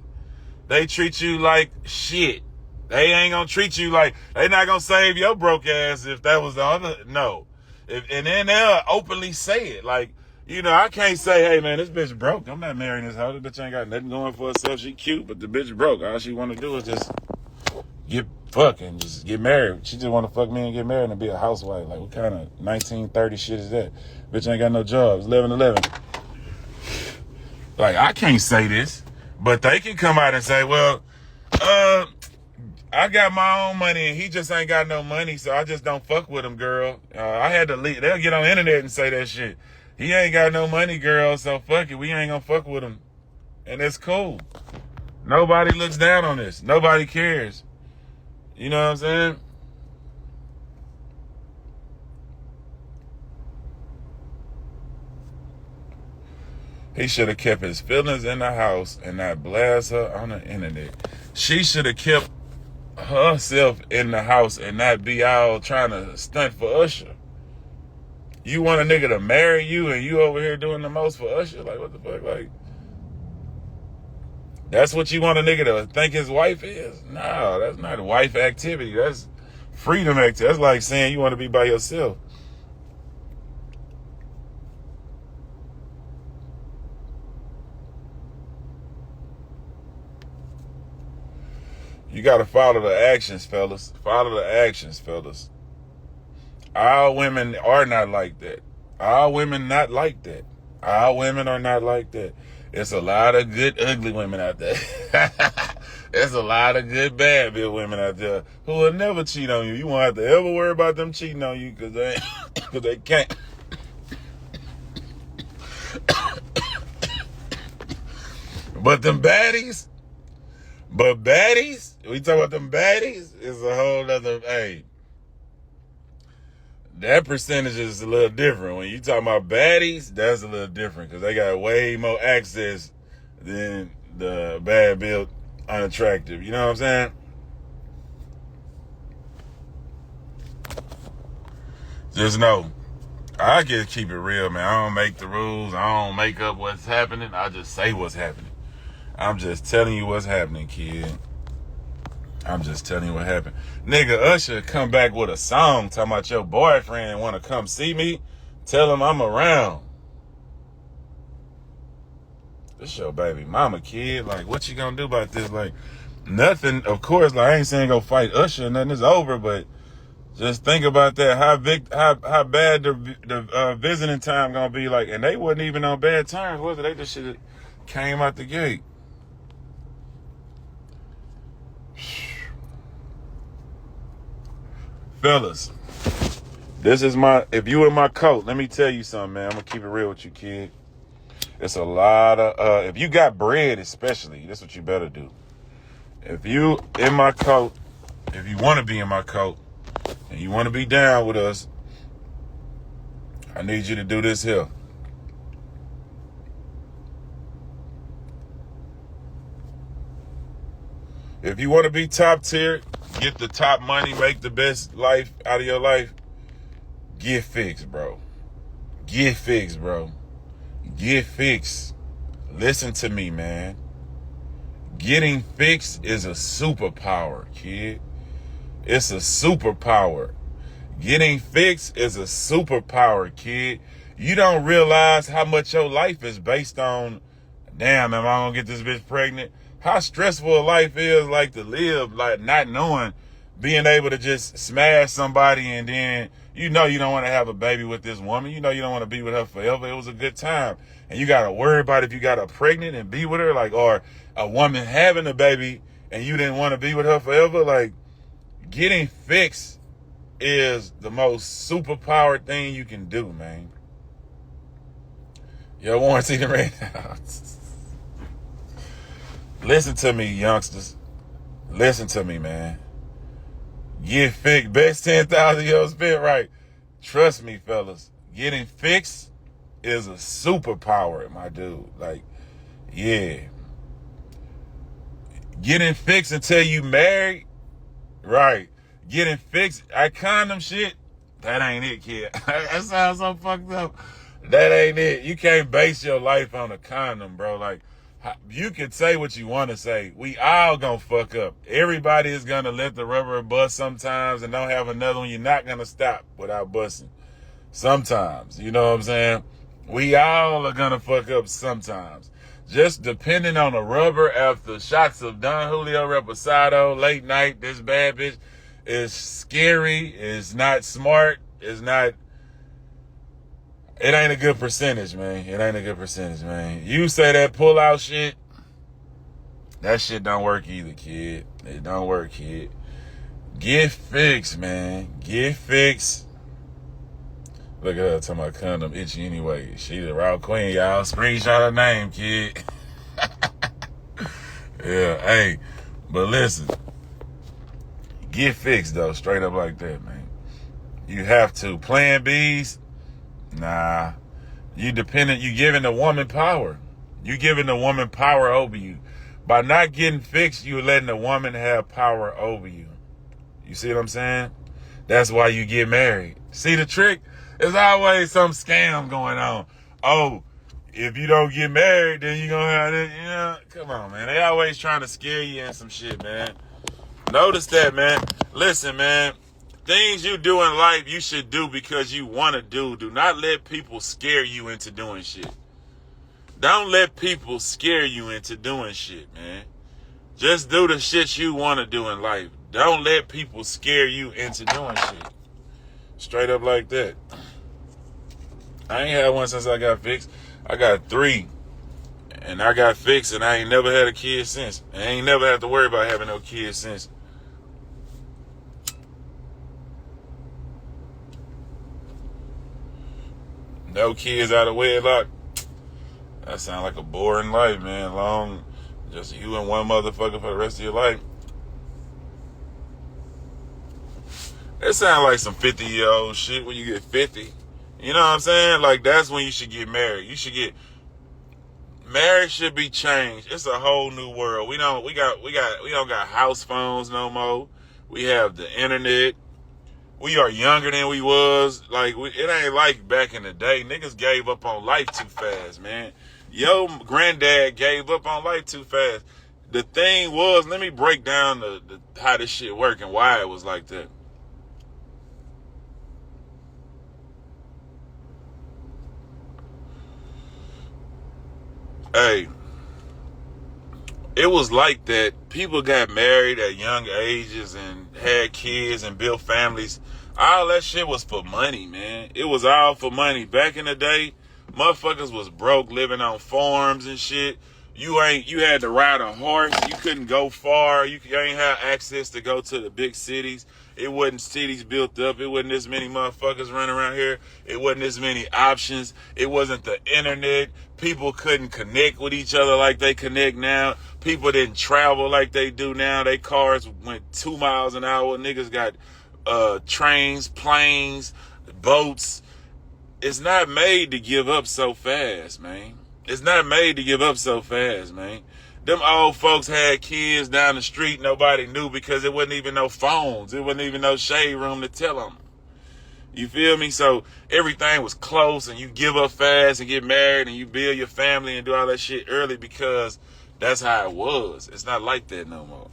They treat you like shit. They ain't gonna treat you like, they not gonna save your broke ass if that was the other, no. And then they'll openly say it. Like, you know, I can't say, hey, man, this bitch broke. I'm not marrying this hoe. This bitch ain't got nothing going for herself. She cute, but the bitch broke. All she want to do is just get fucking, just get married. She just want to fuck me and get married and be a housewife. Like, what kind of 1930 shit is that? Bitch ain't got no jobs. 11-11. Like, I can't say this, but they can come out and say, well, I got my own money and he just ain't got no money, so I just don't fuck with him, girl. I had to leave. They'll get on the internet and say that shit. He ain't got no money, girl, so fuck it. We ain't gonna fuck with him. And it's cool. Nobody looks down on this. Nobody cares. You know what I'm saying? He should have kept his feelings in the house and not blast her on the internet. She should have kept herself in the house and not be out trying to stunt for Usher. You want a nigga to marry you and you over here doing the most for Usher? Like, what the fuck? Like, that's what you want a nigga to think his wife is? No, that's not wife activity. That's freedom activity. That's like saying you want to be by yourself. You got to follow the actions, fellas. Follow the actions, fellas. All women are not like that. All women not like that. All women are not like that. It's a lot of good, ugly women out there. There's a lot of good, bad bill women out there who will never cheat on you. You won't have to ever worry about them cheating on you because they can't. But them baddies, we talk about them baddies, is a whole other, hey, that percentage is a little different. When you talk about baddies, that's a little different because they got way more access than the bad built unattractive. You know what I'm saying? Just know, I just keep it real, man. I don't make the rules. I don't make up what's happening. I just say what's happening. I'm just telling you what's happening, kid. I'm just telling you what happened. Nigga, Usher come back with a song talking about your boyfriend want to come see me. Tell him I'm around. This your baby mama, kid. Like, what you gonna do about this? Like, nothing. Of course, like, I ain't saying go fight Usher. Nothing is over, but just think about that. How bad the visiting time gonna be. Like, and they wasn't even on bad terms, was it? They just should have came out the gate. Fellas, this is if you in my coat, let me tell you something, man. I'm gonna keep it real with you, kid. It's a lot of, if you got bread especially, that's what you better do. If you in my coat, if you want to be in my coat, and you want to be down with us, I need you to do this here. If you want to be top tier, get the top money, make the best life out of your life, Get fixed, bro. Get fixed, bro. Get fixed. Listen to me, man. Getting fixed is a superpower, kid. It's a superpower. Getting fixed is a superpower, kid. You don't realize how much your life is based on, damn, am I gonna get this bitch pregnant? How stressful life is, like, to live, like, not knowing, being able to just smash somebody and then you know you don't want to have a baby with this woman. You know you don't want to be with her forever. It was a good time. And you got to worry about if you got her pregnant and be with her, like, or a woman having a baby and you didn't want to be with her forever. Like, getting fixed is the most superpowered thing you can do, man. Yo, warranty the right now. Listen to me, youngsters. Listen to me, man. Get fixed. Best 10,000 you ever spent, right? Trust me, fellas. Getting fixed is a superpower, my dude. Like, yeah. Getting fixed until you married, right? Getting fixed, that condom shit, that ain't it, kid. That sounds so fucked up. That ain't it. You can't base your life on a condom, bro. Like, you can say what you want to say. We all gonna fuck up. Everybody is gonna let the rubber bust sometimes and don't have another one. You're not gonna stop without busting. Sometimes, you know what I'm saying? We all are gonna fuck up sometimes. Just depending on the rubber after shots of Don Julio Reposado, late night, this bad bitch is scary, is not smart, is not... It ain't a good percentage, man. It ain't a good percentage, man. You say that pull-out shit, that shit don't work either, kid. It don't work, kid. Get fixed, man. Get fixed. Look at her talking about condom itchy anyway. She the raw queen, y'all. Screenshot her name, kid. Yeah, hey. But listen. Get fixed, though. Straight up like that, man. You have to. Plan Bs, nah. You giving the woman power. You giving the woman power over you. By not getting fixed, you letting the woman have power over you. You see what I'm saying? That's why you get married. See the trick? There's always some scam going on. Oh, if you don't get married, then you're going to have this. You know, come on, man. They always trying to scare you in some shit, man. Notice that, man. Listen, man. Things you do in life, you should do because you want to do. Do not let people scare you into doing shit. Don't let people scare you into doing shit, man. Just do the shit you want to do in life. Don't let people scare you into doing shit. Straight up like that. I ain't had one since I got fixed. I got 3. And I got fixed and I ain't never had a kid since. I ain't never had to worry about having no kids since. No kids out of wedlock. That sound like a boring life, man. Long, just you and one motherfucker for the rest of your life. It sound like some 50-year-old shit when you get 50. You know what I'm saying? Like, that's when you should get married. Marriage should be changed. It's a whole new world. We don't got house phones no more. We have the internet. We are younger than we was. Like, it ain't like back in the day. Niggas gave up on life too fast, man. Yo, granddad gave up on life too fast. The thing was, let me break down how this shit work and why it was like that. Hey, it was like that. People got married at young ages and had kids and built families. All that shit was for money, man. It was all for money. Back in the day, motherfuckers was broke, living on farms and shit. You had to ride a horse. You couldn't go far. You ain't have access to go to the big cities. It wasn't cities built up. It wasn't this many motherfuckers running around here. It wasn't this many options. It wasn't the internet. People couldn't connect with each other like they connect now. People didn't travel like they do now. They cars went 2 miles an hour. Niggas got trains, planes, boats. It's not made to give up so fast, man. It's not made to give up so fast, man. Them old folks had kids down the street nobody knew because it wasn't even no phones. It wasn't even no shade room to tell them. You feel me? So everything was close, and you give up fast and get married and you build your family and do all that shit early because that's how it was. It's not like that no more.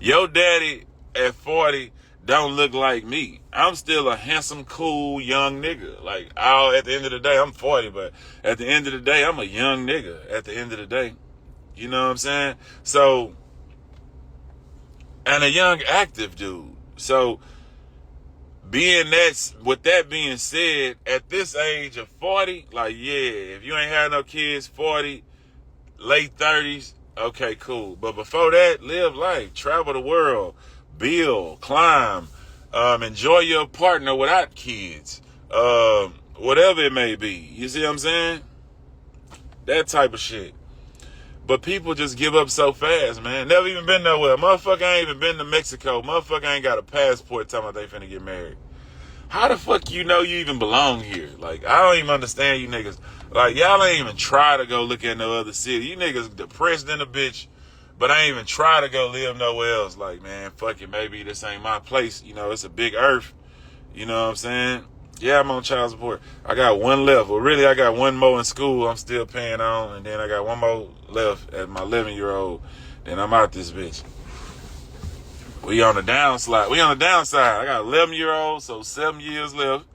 Your daddy at 40 don't look like me. I'm still a handsome, cool, young nigga. Like, at the end of the day, I'm 40, but at the end of the day, I'm a young nigga at the end of the day. You know what I'm saying? So, and a young, active dude. So, with that being said, at this age of 40, like, yeah, if you ain't had no kids, 40, late 30s, okay, cool. But before that, live life, travel the world, build, climb, enjoy your partner without kids, whatever it may be. You see what I'm saying? That type of shit. But people just give up so fast, man. Never even been nowhere. Motherfucker ain't even been to Mexico. Motherfucker ain't got a passport talking about they finna get married. How the fuck you know you even belong here? Like, I don't even understand you niggas. Like, y'all ain't even try to go look at no other city. You niggas depressed in a bitch, but I ain't even try to go live nowhere else. Like, man, fuck it, maybe this ain't my place. You know, it's a big earth. You know what I'm saying? Yeah, I'm on child support. I got one left. Well, really, I got one more in school I'm still paying on, and then I got one more left at my 11-year-old. Then I'm out this bitch. We on the downside. I got 11-year-old, so 7 years left.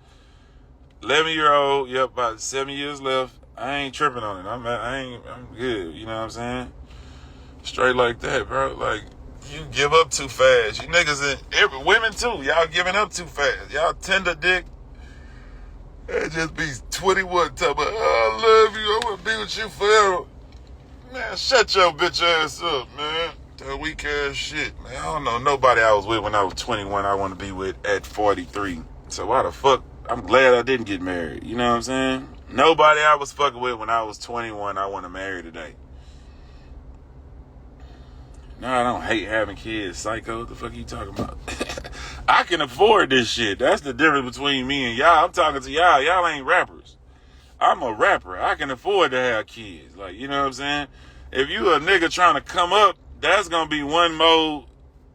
11-year-old, yep, about 7 years left. I ain't tripping on it. I'm good. You know what I'm saying? Straight like that, bro. Like, you give up too fast. You niggas and women too. Y'all giving up too fast. Y'all tender dick. It just be 21 talking about, oh, I love you. I want to be with you forever. Man, shut your bitch ass up, man. That weak ass shit, man. I don't know nobody I was with when I was 21 I want to be with at 43. So why the fuck? I'm glad I didn't get married. You know what I'm saying? Nobody I was fucking with when I was 21 I want to marry today. No, I don't hate having kids, psycho. What the fuck are you talking about? I can afford this shit. That's the difference between me and y'all. I'm talking to y'all. Y'all ain't rappers. I'm a rapper. I can afford to have kids. Like, you know what I'm saying? If you a nigga trying to come up, that's going to be one more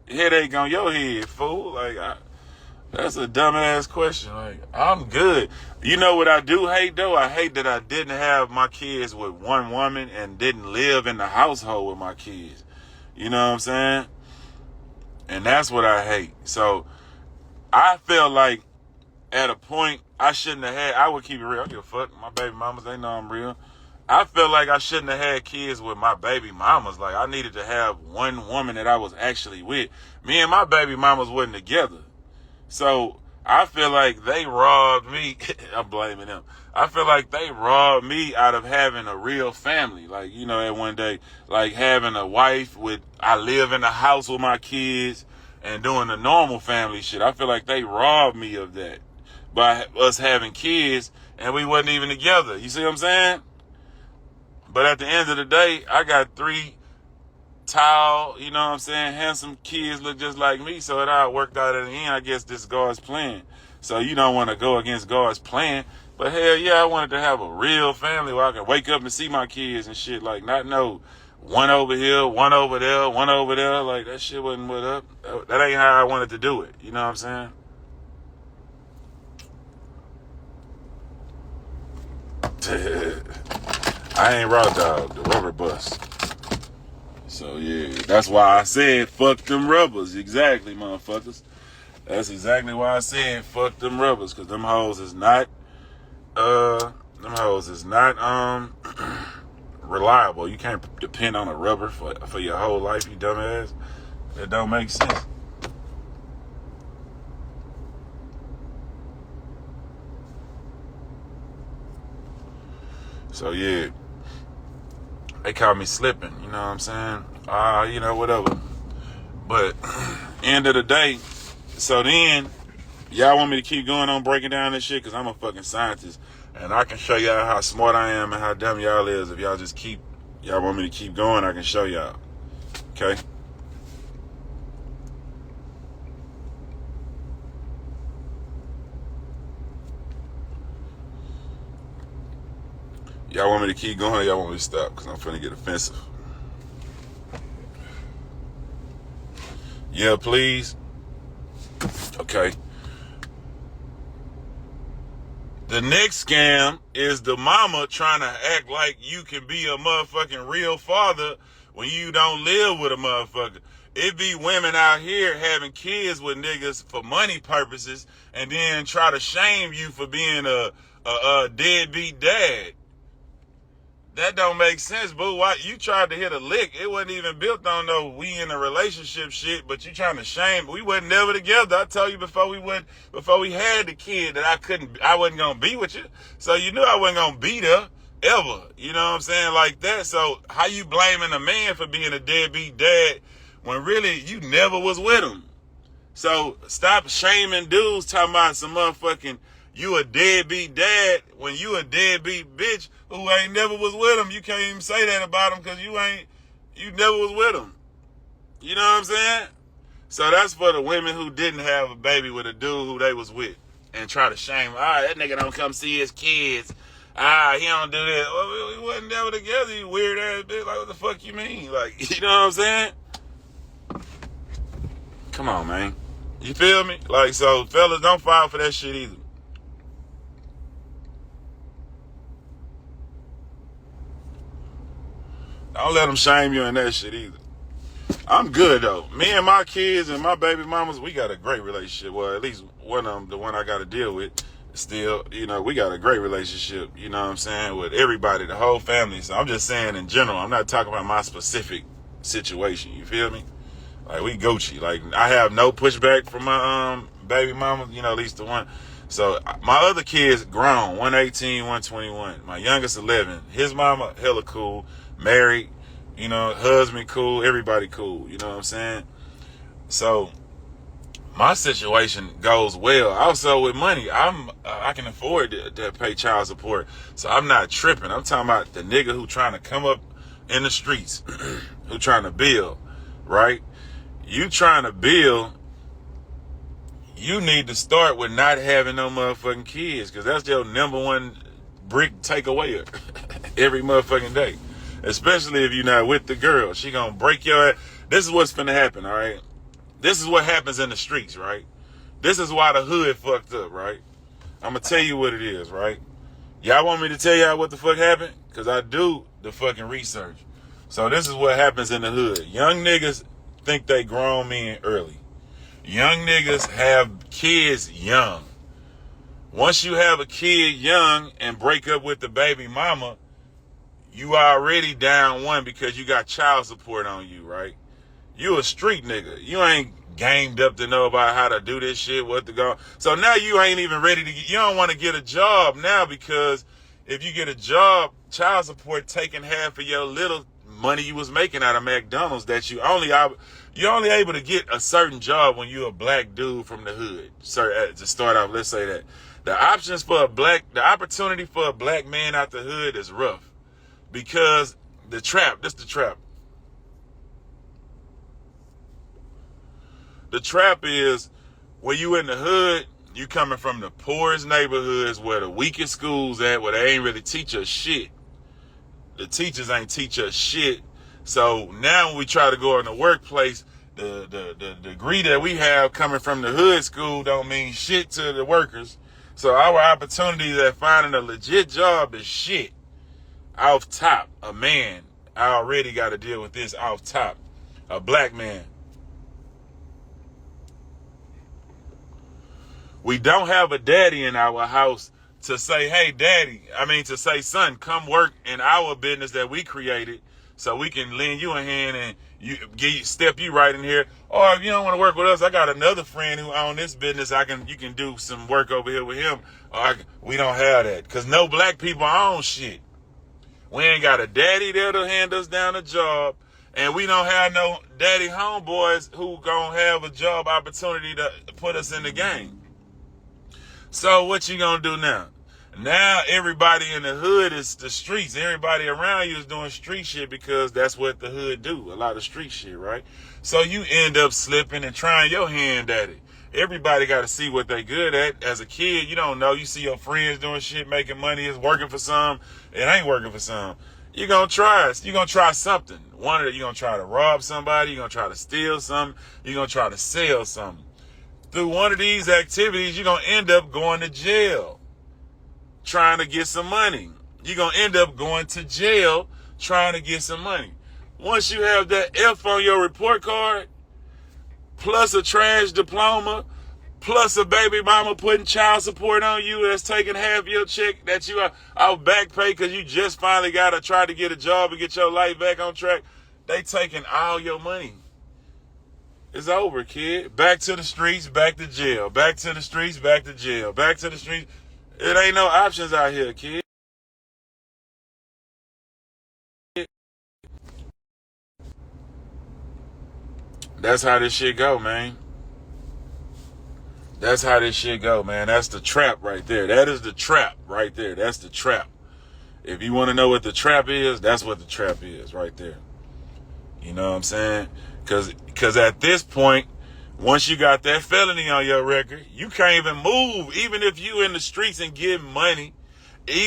headache on your head, fool. Like, that's a dumbass question. Like, I'm good. You know what I do hate, though? I hate that I didn't have my kids with one woman and didn't live in the household with my kids. You know what I'm saying? And that's what I hate. So, I feel like at a point I shouldn't have had, I would keep it real. I don't give a fuck. My baby mamas, they know I'm real. I feel like I shouldn't have had kids with my baby mamas. Like, I needed to have one woman that I was actually with. Me and my baby mamas wasn't together. So, I feel like they robbed me. I'm blaming them. I feel like they robbed me out of having a real family. Like, you know, at one day, like having a wife I live in the house with my kids and doing the normal family shit. I feel like they robbed me of that by us having kids and we wasn't even together. You see what I'm saying? But at the end of the day, I got 3 tall, you know what I'm saying, handsome kids look just like me. So it all worked out at the end. I guess this is God's plan. So you don't want to go against God's plan. But hell yeah, I wanted to have a real family where I can wake up and see my kids and shit. Like, not no one over here, one over there, one over there. Like, that shit wasn't what up. That ain't how I wanted to do it. You know what I'm saying? I ain't raw dog, the rubber bust. So yeah, that's why I said fuck them rubbers. Exactly, motherfuckers. That's exactly why I said fuck them rubbers, cause them hoes is not reliable. You can't depend on a rubber for your whole life, you dumbass. That don't make sense. So yeah, they call me slipping, you know what I'm saying? You know, whatever. But end of the day, so then y'all want me to keep going on breaking down this shit? Because I'm a fucking scientist. And I can show y'all how smart I am and how dumb y'all is. If y'all just y'all want me to keep going, I can show y'all. Okay? Y'all want me to keep going or y'all want me to stop? Because I'm finna get offensive. Yeah, please. Okay. The next scam is the mama trying to act like you can be a motherfucking real father when you don't live with a motherfucker. It be women out here having kids with niggas for money purposes and then try to shame you for being a deadbeat dad. That don't make sense, boo. Why you tried to hit a lick? It wasn't even built on no we in a relationship shit, but you trying to shame. We wasn't never together. I told you before we had the kid that I wasn't gonna be with you. So you knew I wasn't gonna be there ever. You know what I'm saying? Like that. So how you blaming a man for being a deadbeat dad when really you never was with him? So stop shaming dudes talking about some motherfucking you a deadbeat dad when you a deadbeat bitch who ain't never was with him. You can't even say that about him because you never was with him. You know what I'm saying? So that's for the women who didn't have a baby with a dude who they was with and try to shame, that nigga don't come see his kids. He don't do that. Well, we wasn't never together, you weird ass bitch. Like, what the fuck you mean? Like, you know what I'm saying? Come on, man. You feel me? Like, so fellas, don't fall for that shit either. Don't let them shame you in that shit either. I'm good though. Me and my kids and my baby mamas, we got a great relationship. Well, at least one of them, the one I got to deal with, still, we got a great relationship. You know what I'm saying? With everybody, the whole family. So I'm just saying in general. I'm not talking about my specific situation. You feel me? Like we Gucci. Like I have no pushback from my baby mama. At least the one. So my other kids grown. 118, 121. My youngest 11. His mama hella cool. Married, husband cool, everybody cool, you know what I'm saying? So my situation goes well. Also with money, I can afford to pay child support. So I'm not tripping. I'm talking about the nigga who trying to come up in the streets, who trying to build, right? You trying to build, you need to start with not having no motherfucking kids, because that's your number one brick takeaway every motherfucking day. Especially if you're not with the girl. She gonna break your ass. This is what's finna happen, all right? This is what happens in the streets, right? This is why the hood fucked up, right? I'm gonna tell you what it is, right? Y'all want me to tell y'all what the fuck happened? Because I do the fucking research. So this is what happens in the hood. Young niggas think they grown men early. Young niggas have kids young. Once you have a kid young and break up with the baby mama, you already down one because you got child support on you, right? You a street nigga. You ain't gamed up to know about how to do this shit, what to go. So now you ain't even ready to you don't want to get a job now, because if you get a job, child support taking half of your little money you was making out of McDonald's that you're only able to get a certain job when you're a black dude from the hood. Sir, to start off, let's say that. The opportunity for a black man out the hood is rough. Because the trap. The trap is when you in the hood, you coming from the poorest neighborhoods where the weakest schools at, where they ain't really teach us shit. The teachers ain't teach us shit. So now when we try to go in the workplace, the degree that we have coming from the hood school don't mean shit to the workers. So our opportunities at finding a legit job is shit. Off top, a man, I already got to deal with this off top. A black man. We don't have a daddy in our house to say, hey, to say, son, come work in our business that we created so we can lend you a hand and step you right in here. Or if you don't want to work with us, I got another friend who owns this business. You can do some work over here with him. We don't have that because no black people own shit. We ain't got a daddy there to hand us down a job, and we don't have no daddy homeboys who gonna have a job opportunity to put us in the game. So what you gonna do now? Now everybody in the hood is the streets. Everybody around you is doing street shit because that's what the hood do. A lot of street shit, right? So you end up slipping and trying your hand at it. Everybody got to see what they good at. As a kid, you don't know. You see your friends doing shit, making money. It's working for some. It ain't working for some. You're going to try it. You're going to try something. You're going to try to rob somebody. You're going to try to steal something. You're going to try to sell something. Through one of these activities, you're going to end up going to jail. trying to get some money. You're going to end up going to jail trying to get some money. Once you have that F on your report card, plus a trash diploma, plus a baby mama putting child support on you that's taking half your check that you are out back pay because you just finally got to try to get a job and get your life back on track, they taking all your money. It's over, kid. Back to the streets, back to jail. Back to the streets, back to jail. Back to the streets. It ain't no options out here, kid. That's how this shit go, man. That's how this shit go, man. That's the trap right there. That is the trap right there. That's the trap. If you want to know what the trap is, that's what the trap is right there. You know what I'm saying? Because at this point, once you got that felony on your record, you can't even move. Even if you in the streets and getting money, you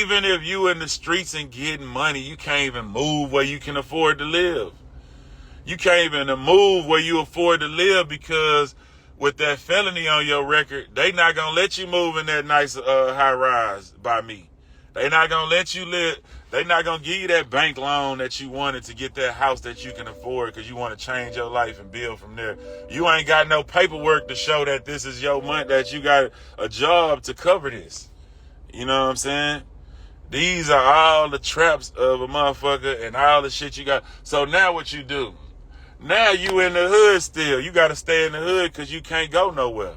can't even move where you can afford to live. You can't even move where you afford to live because with that felony on your record, they not going to let you move in that nice high rise by me. They not going to let you live. They not going to give you that bank loan that you wanted to get that house that you can afford because you want to change your life and build from there. You ain't got no paperwork to show that this is your money, that you got a job to cover this. You know what I'm saying? These are all the traps of a motherfucker and all the shit you got. So now what you do? Now you in the hood still. You got to stay in the hood because you can't go nowhere.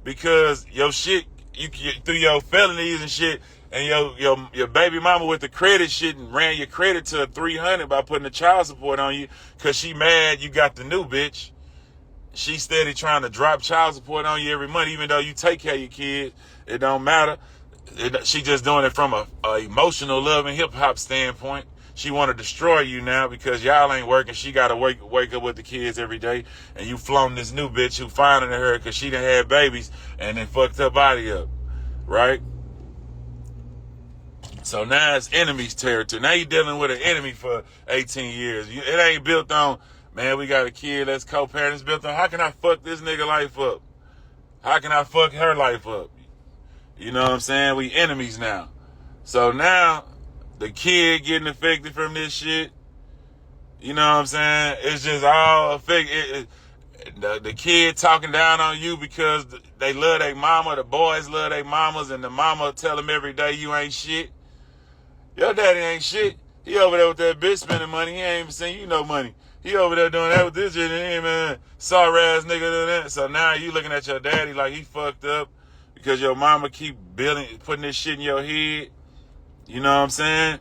Because your shit, you through your felonies and shit, and your baby mama with the credit shit and ran your credit to a 300 by putting the child support on you because she mad you got the new bitch. She steady trying to drop child support on you every month, even though you take care of your kids. It don't matter. She just doing it from a emotional love and hip hop standpoint. She want to destroy you now because y'all ain't working. She got to wake up with the kids every day. And you flown this new bitch who finding her because she done had babies and then fucked her body up. Right? So now it's enemy's territory. Now you dealing with an enemy for 18 years. It ain't built on, man, we got a kid, let's co-parent. It's built on, how can I fuck this nigga life up? How can I fuck her life up? You know what I'm saying? We enemies now. So now the kid getting affected from this shit. You know what I'm saying? It's just all affected. The kid talking down on you because they love their mama. The boys love their mamas, and the mama tell them every day you ain't shit. Your daddy ain't shit. He over there with that bitch spending money. He ain't even seen you no money. He over there doing that with this shit. And he, man, sorry ass nigga doing that. So now you looking at your daddy like he fucked up because your mama keep putting this shit in your head. You know what I'm saying?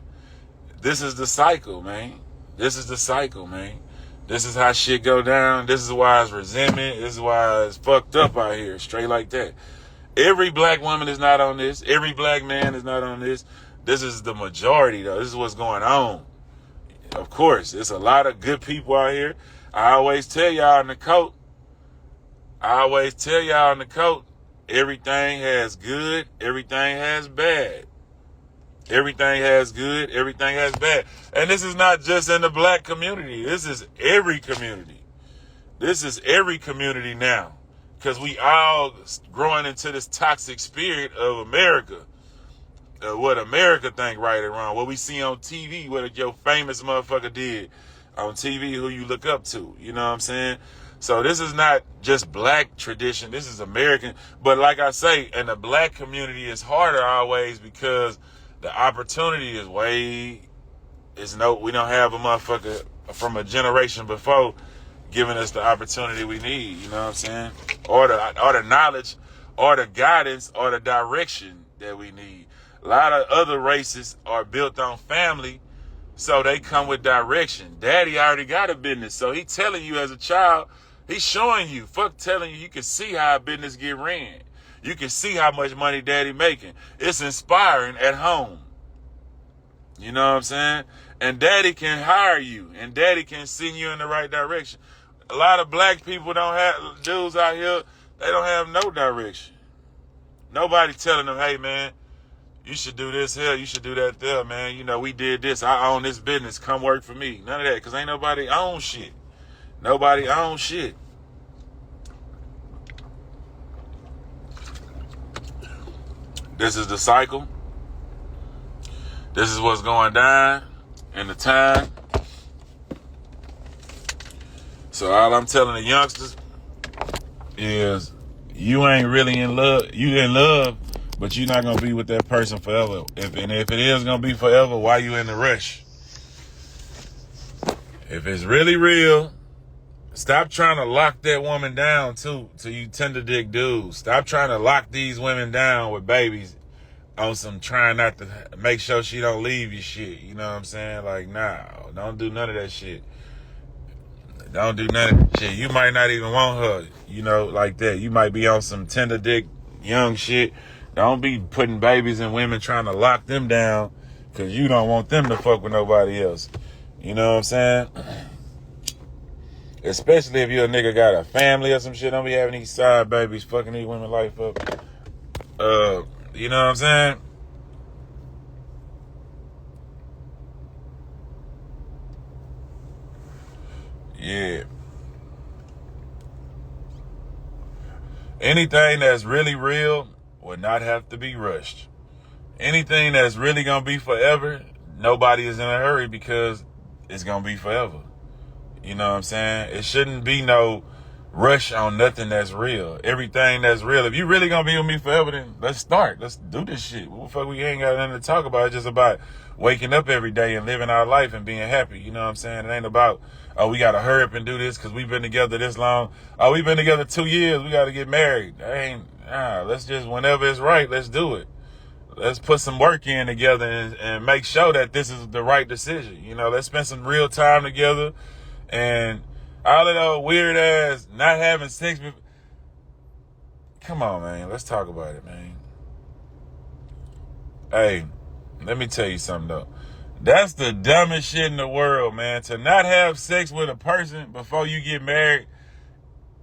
This is the cycle, man. This is the cycle, man. This is how shit go down. This is why it's resentment. This is why it's fucked up out here. Straight like that. Every black woman is not on this. Every black man is not on this. This is the majority, though. This is what's going on. Of course, there's a lot of good people out here. I always tell y'all in the coat. Everything has good. Everything has bad. Everything has good. Everything has bad. And this is not just in the black community. This is every community. This is every community now. Because we all growing into this toxic spirit of America. What America think right or wrong. What we see on TV, what your famous motherfucker did on TV, who you look up to. You know what I'm saying? So this is not just black tradition. This is American. But like I say, in the black community, it's harder always because the opportunity is we don't have a motherfucker from a generation before giving us the opportunity we need. You know what I'm saying? Or the knowledge, or the guidance, or the direction that we need. A lot of other races are built on family, so they come with direction. Daddy already got a business, so he telling you as a child, he's showing you, fuck telling you, you can see how a business get ran. You can see how much money daddy making. It's inspiring at home. You know what I'm saying? And daddy can hire you, and daddy can send you in the right direction. A lot of black people don't have, dudes out here, they don't have no direction. Nobody telling them, hey man, you should do this here, you should do that there, man. You know, we did this, I own this business, come work for me. None of that, because ain't nobody own shit. Nobody owns shit. This is the cycle. This is what's going down in the time. So all I'm telling the youngsters is you ain't really in love. You in love, but you're not going to be with that person forever. If it is going to be forever, why you in the rush? If it's really real, stop trying to lock that woman down too, to you tender dick dudes. Stop trying to lock these women down with babies on some trying not to make sure she don't leave you shit. You know what I'm saying? Like, nah, don't do none of that shit. Don't do none of that shit. You might not even want her, you know, like that. You might be on some tender dick young shit. Don't be putting babies and women trying to lock them down because you don't want them to fuck with nobody else. You know what I'm saying? Especially if you're a nigga got a family or some shit. Don't be having these side babies fucking these women life up. You know what I'm saying? Yeah. Anything that's really real will not have to be rushed. Anything that's really gonna be forever, nobody is in a hurry because it's gonna be forever. You know what I'm saying? It shouldn't be no rush on nothing that's real. Everything that's real. If you really gonna be with me forever, then let's start. Let's do this shit. What the fuck, we ain't got nothing to talk about. It's just about waking up every day and living our life and being happy. You know what I'm saying? It ain't about, oh, we gotta hurry up and do this because we've been together this long. Oh, we've been together 2 years. We gotta get married. Let's just, whenever it's right, let's do it. Let's put some work in together and make sure that this is the right decision. You know, let's spend some real time together. And all of those weird ass not having sex. Come on, man. Let's talk about it, man. Hey, let me tell you something, though. That's the dumbest shit in the world, man. To not have sex with a person before you get married.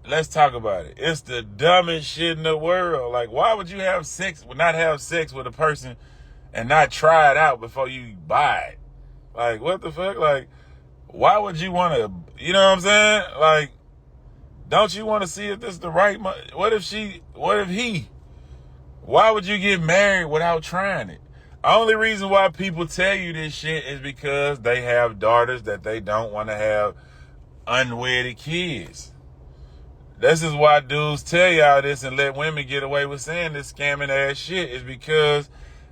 Let's talk about it. It's the dumbest shit in the world. Like, why would you not have sex with a person and not try it out before you buy it? Like, what the fuck? Like, why would you want to, you know what I'm saying? Like, don't you want to see if this is the right, what if he, why would you get married without trying it? Only reason why people tell you this shit is because they have daughters that they don't want to have unwedded kids. This is why dudes tell y'all this and let women get away with saying this scamming ass shit, is because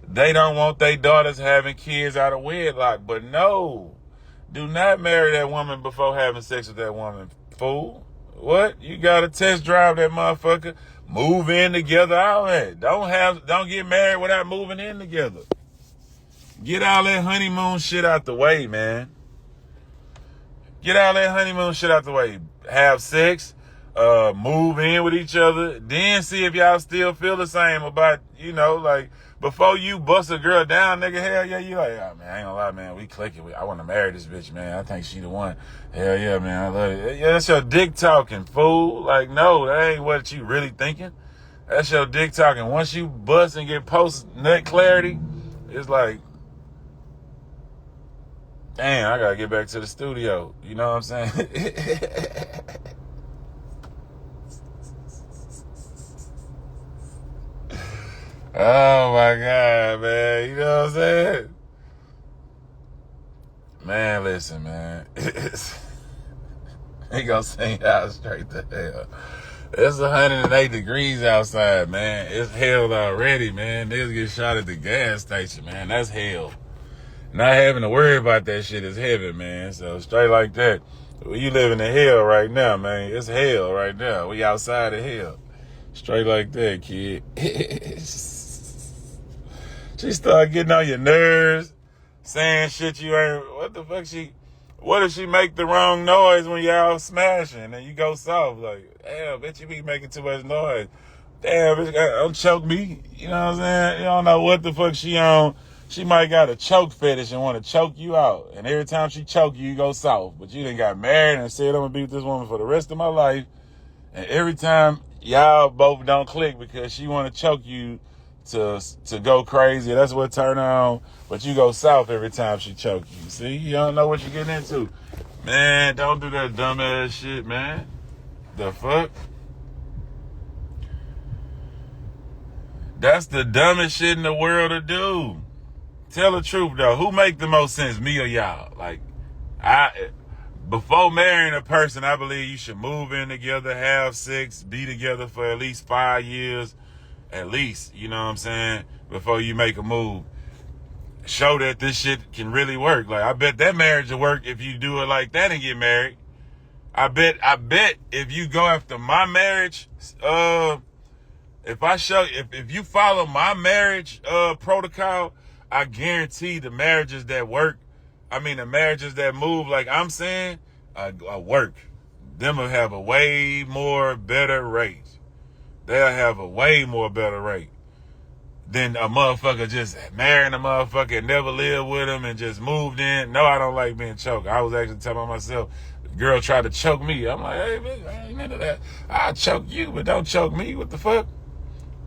they don't want their daughters having kids out of wedlock. But no. Do not marry that woman before having sex with that woman, fool. What? You gotta test drive that motherfucker. Move in together, all that. Don't get married without moving in together. Get all that honeymoon shit out the way, man. Get all that honeymoon shit out the way. Have sex, move in with each other, then see if y'all still feel the same about, you know, like, before you bust a girl down, nigga, hell yeah, you like, oh, man, I ain't gonna lie, man, we clicking. I want to marry this bitch, man. I think she the one. Hell yeah, man, I love it. Yeah, that's your dick talking, fool. Like, no, that ain't what you really thinking. That's your dick talking. Once you bust and get post-nut clarity, it's like, damn, I gotta get back to the studio. You know what I'm saying? Oh my God, man. You know what I'm saying? Man, listen, man. He gonna sing out straight to hell. It's 108 degrees outside, man. It's hell already, man. Niggas get shot at the gas station, man. That's hell. Not having to worry about that shit is heaven, man. So straight like that. You living in hell right now, man. It's hell right now. We outside of hell. Straight like that, kid. She start getting on your nerves, saying shit you ain't. What the fuck what if she make the wrong noise when y'all smashing and you go soft? Like, damn, bitch, you be making too much noise. Damn, bitch, don't choke me. You know what I'm saying? You don't know what the fuck she on. She might got a choke fetish and want to choke you out. And every time she choke you, you go soft. But you done got married and said, I'm going to be with this woman for the rest of my life. And every time y'all both don't click because she want to choke you to go crazy. That's what turn her on. But you go south every time she choke you. See, you don't know what you're getting into. Man, don't do that dumb ass shit, man. The fuck? That's the dumbest shit in the world to do. tell the truth though. Who make the most sense, me or y'all? Like, before marrying a person, I believe you should move in together, have sex, be together for at least 5 years, at least, you know what I'm saying, before you make a move. Show that this shit can really work. Like, I bet that marriage will work if you do it like that and get married. I bet if you go after my marriage, if you follow my marriage protocol, I guarantee the marriages that work, the marriages that move like I'm saying, work. Them will have a way more better rate. They'll have a way more better rate than a motherfucker just marrying a motherfucker and never lived with him and just moved in. No, I don't like being choked. I was actually telling myself, the girl tried to choke me. I'm like, hey, bitch, I ain't into that. I'll choke you, but don't choke me. What the fuck?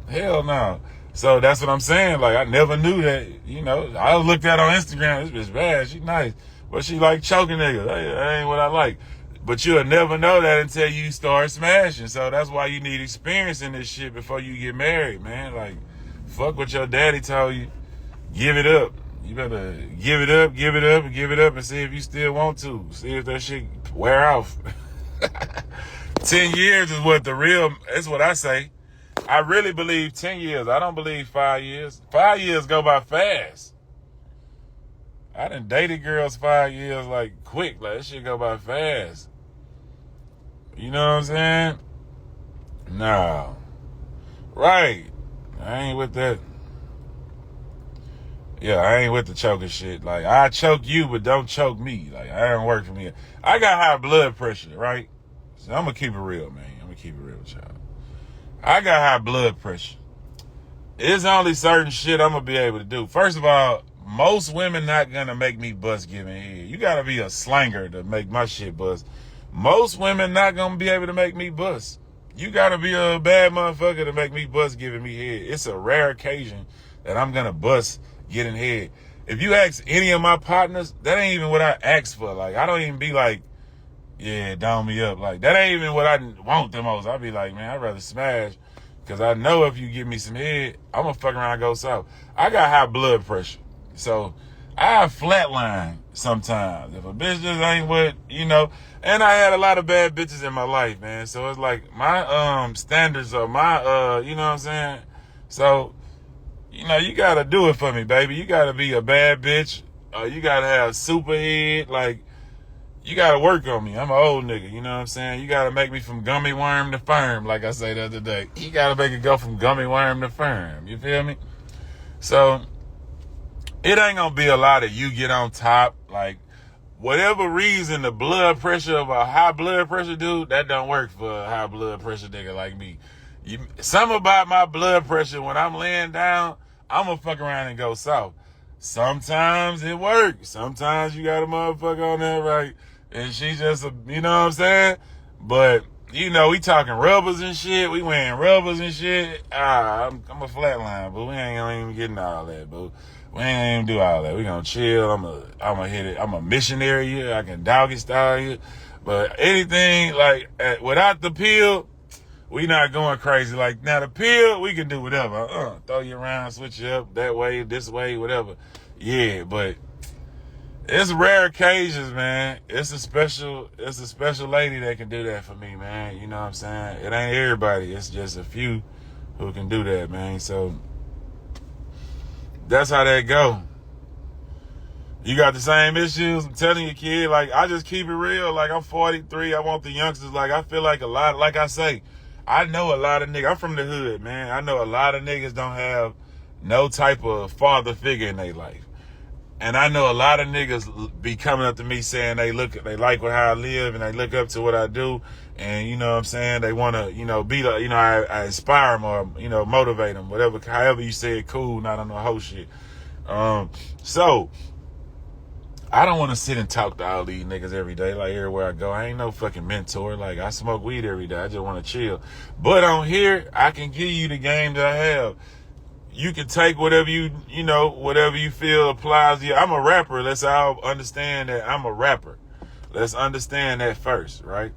Hell no. So that's what I'm saying. Like, I never knew that, I looked at her on Instagram. This bitch bad. She nice. But she like choking niggas. That ain't what I like. But you'll never know that until you start smashing. So that's why you need experience in this shit before you get married, man. Like, fuck what your daddy told you. Give it up. You better give it up, and see if you still want to. See if that shit wear off. 10 years is that's what I say. I really believe 10 years. I don't believe 5 years. 5 years go by fast. I done dated girls 5 years like quick. Like, that shit go by fast. You know what I'm saying? No. Right. I ain't with that. Yeah, I ain't with the choking shit. Like, I choke you, but don't choke me. Like, I don't work for me. I got high blood pressure, right? So I'm going to keep it real, man. I'm going to keep it real with y'all. I got high blood pressure. It's only certain shit I'm going to be able to do. First of all, most women not going to make me bust giving head. You got to be a slanger to make my shit bust. Most women not going to be able to make me bust. You got to be a bad motherfucker to make me bust giving me head. It's a rare occasion that I'm going to bust getting head. If you ask any of my partners, that ain't even what I ask for. Like, I don't even be like, yeah, down me up. Like, that ain't even what I want the most. I be like, man, I'd rather smash, because I know if you give me some head, I'm going to fuck around and go south. I got high blood pressure. So I flatline sometimes. If a bitch just ain't what, and I had a lot of bad bitches in my life, man. So it's like my standards are my, you know what I'm saying? So, you got to do it for me, baby. You got to be a bad bitch. You got to have super head. Like, you got to work on me. I'm an old nigga, you know what I'm saying? You got to make me from gummy worm to firm, like I said the other day. You got to make it go from gummy worm to firm. You feel me? So, it ain't going to be a lot of you get on top. Like, whatever reason, the blood pressure of a high blood pressure dude, that don't work for a high blood pressure nigga like me. Something about my blood pressure, when I'm laying down, I'm going to fuck around and go south. Sometimes it works. Sometimes you got a motherfucker on there, right? And she just, you know what I'm saying? But, we talking rubbers and shit. We wearing rubbers and shit. I'm a flatline, but we ain't gonna even get into all that, boo. We ain't gonna even do all that. We gonna chill. I'm gonna hit it. I'm a missionary here. I can doggy style you. But anything, like, without the pill, we not going crazy. Like, now the pill, we can do whatever. Throw you around, switch you up that way, this way, whatever. Yeah, but it's rare occasions, man. It's a special lady that can do that for me, man. You know what I'm saying? It ain't everybody. It's just a few who can do that, man. So that's how that go. You got the same issues. I'm telling you, kid. Like, I just keep it real. Like, I'm 43. I want the youngsters. Like, I feel like like I say, I know a lot of niggas. I'm from the hood, man. I know a lot of niggas don't have no type of father figure in their life. And I know a lot of niggas be coming up to me saying they like how I live and they look up to what I do. And, you know what I'm saying? They want to, be the, I inspire them or, motivate them, whatever, however you say it, cool, not on the whole shit. So I don't want to sit and talk to all these niggas every day, like everywhere I go. I ain't no fucking mentor. Like, I smoke weed every day. I just want to chill. But on here, I can give you the game that I have. You can take whatever whatever you feel applies to you. I'm a rapper. Let's all understand that I'm a rapper. Let's understand that first, right?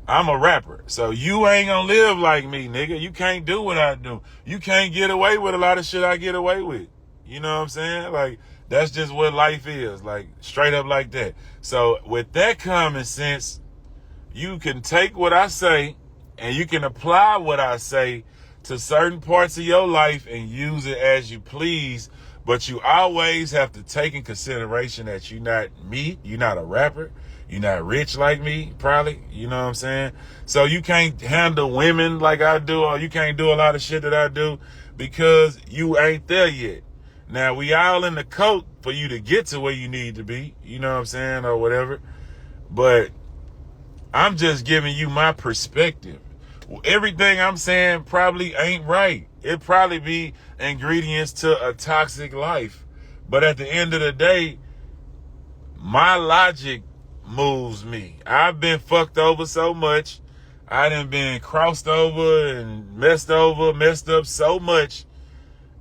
I'm a rapper. So you ain't gonna live like me, nigga. You can't do what I do. You can't get away with a lot of shit I get away with. You know what I'm saying? Like, that's just what life is. Like, straight up like that. So with that common sense, you can take what I say and you can apply what I say to certain parts of your life and use it as you please. But you always have to take in consideration that you're not me, you're not a rapper, you're not rich like me, probably, you know what I'm saying? So you can't handle women like I do, or you can't do a lot of shit that I do because you ain't there yet. Now, we all in the coat for you to get to where you need to be, you know what I'm saying, or whatever. But I'm just giving you my perspective. Everything I'm saying probably ain't right. It probably be ingredients to a toxic life. But at the end of the day, my logic moves me. I've been fucked over so much. I done been crossed over and messed up so much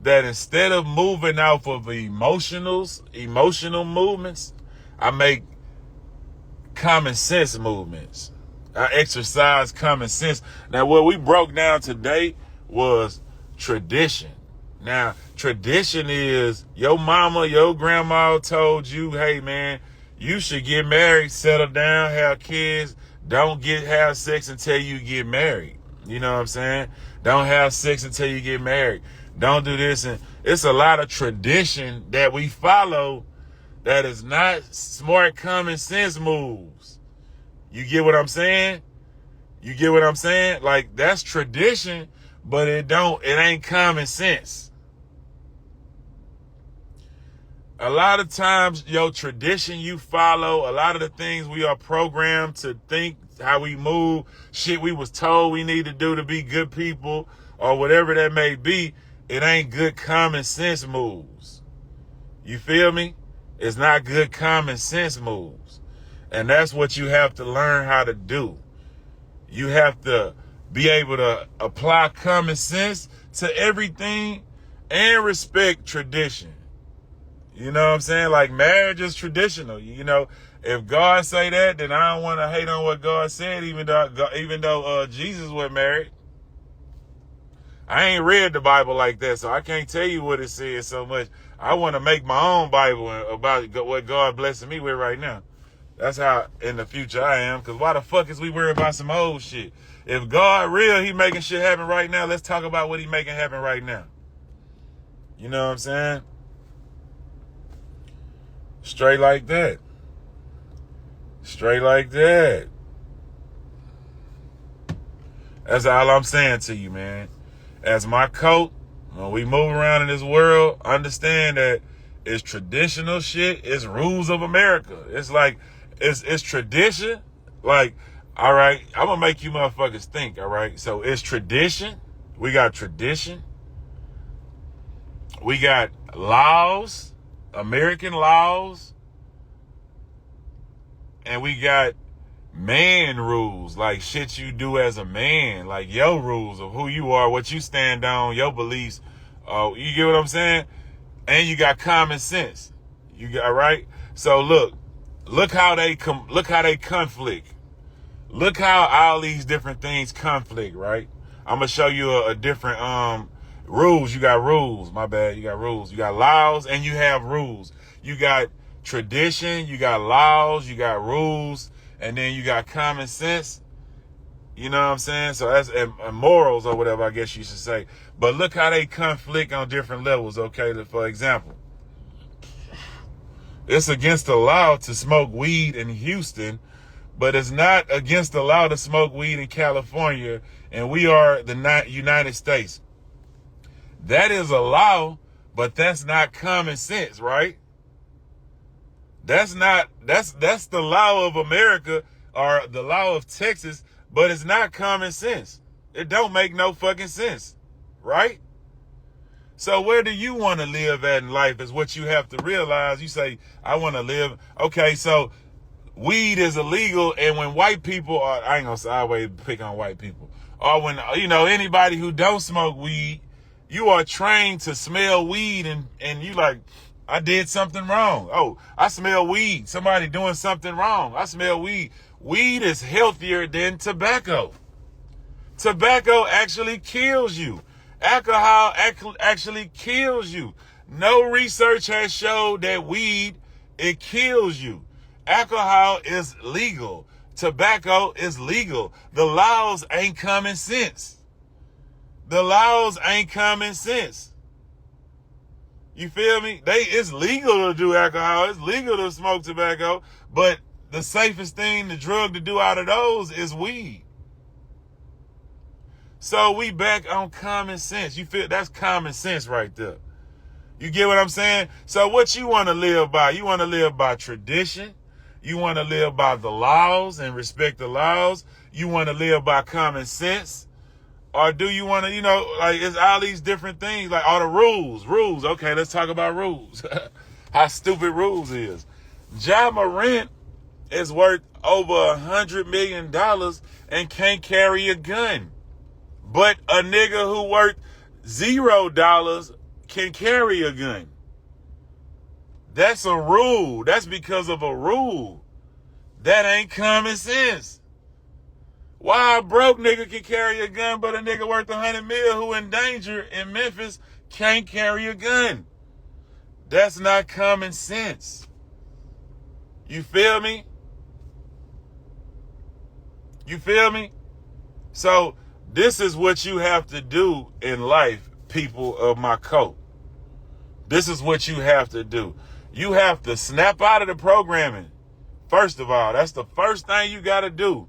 that instead of moving off of emotional movements, I make common sense movements. I exercise common sense. Now, what we broke down today was tradition. Now, tradition is your mama, your grandma told you, hey, man, you should get married, settle down, have kids. Don't have sex until you get married. You know what I'm saying? Don't have sex until you get married. Don't do this. And it's a lot of tradition that we follow that is not smart common sense moves. You get what I'm saying? You get what I'm saying? Like, that's tradition, but it ain't common sense. A lot of times, your tradition you follow, a lot of the things we are programmed to think, how we move, shit we was told we need to do to be good people, or whatever that may be, it ain't good common sense moves. You feel me? It's not good common sense moves. And that's what you have to learn how to do. You have to be able to apply common sense to everything and respect tradition. You know what I'm saying? Like, marriage is traditional. You know, if God say that, then I don't want to hate on what God said, even though Jesus was married. I ain't read the Bible like that, so I can't tell you what it says so much. I want to make my own Bible about what God blessing me with right now. That's how in the future I am, because why the fuck is we worried about some old shit? If God real, he making shit happen right now, let's talk about what he making happen right now. You know what I'm saying? Straight like that. Straight like that. That's all I'm saying to you, man. As my coat, when we move around in this world, understand that it's traditional shit. It's rules of America. It's like, it's tradition. Like, all right, I'm going to make you motherfuckers think, all right? So it's tradition. We got tradition. We got laws, American laws. And we got man rules, like shit you do as a man, like your rules of who you are, what you stand on, your beliefs. You get what I'm saying? And you got common sense. You got right. So look how they conflict. Look how all these different things conflict. Right. I'm gonna show you a different rules. You got rules. My bad. You got rules. You got laws and you have rules. You got tradition. You got laws. You got rules. And then you got common sense. You know what I'm saying? So that's and morals or whatever I guess you should say. But look how they conflict on different levels, okay? For example, it's against the law to smoke weed in Houston, but it's not against the law to smoke weed in California, and we are the United States. That is a law, but that's not common sense, right? That's the law of America or the law of Texas, but it's not common sense. It don't make no fucking sense, right? So where do you want to live at in life is what you have to realize. You say, I want to live. Okay, so weed is illegal, and when white people are, I ain't gonna say, I always pick on white people, or when, you know, anybody who don't smoke weed, you are trained to smell weed and you like, I did something wrong. Oh, I smell weed. Somebody doing something wrong. I smell weed. Weed is healthier than tobacco. Tobacco actually kills you. Alcohol actually kills you. No research has showed that weed, it kills you. Alcohol is legal. Tobacco is legal. The laws ain't common sense. The laws ain't common sense. You feel me? It's legal to do alcohol. It's legal to smoke tobacco. But the safest thing, the drug to do out of those is weed. So we back on common sense. You feel that's common sense right there. You get what I'm saying? So what you want to live by? You want to live by tradition. You want to live by the laws and respect the laws. You want to live by common sense. Or do you want to, like it's all these different things, like all the rules. Rules. Okay, let's talk about rules. How stupid rules is. Ja Morant is worth over $100 million and can't carry a gun. But a nigga who worth $0 can carry a gun. That's a rule. That's because of a rule. That ain't common sense. Why a broke nigga can carry a gun, but a nigga worth $100 million who in danger in Memphis can't carry a gun? That's not common sense. You feel me? You feel me? So this is what you have to do in life, people of my coat. This is what you have to do. You have to snap out of the programming. First of all, that's the first thing you got to do.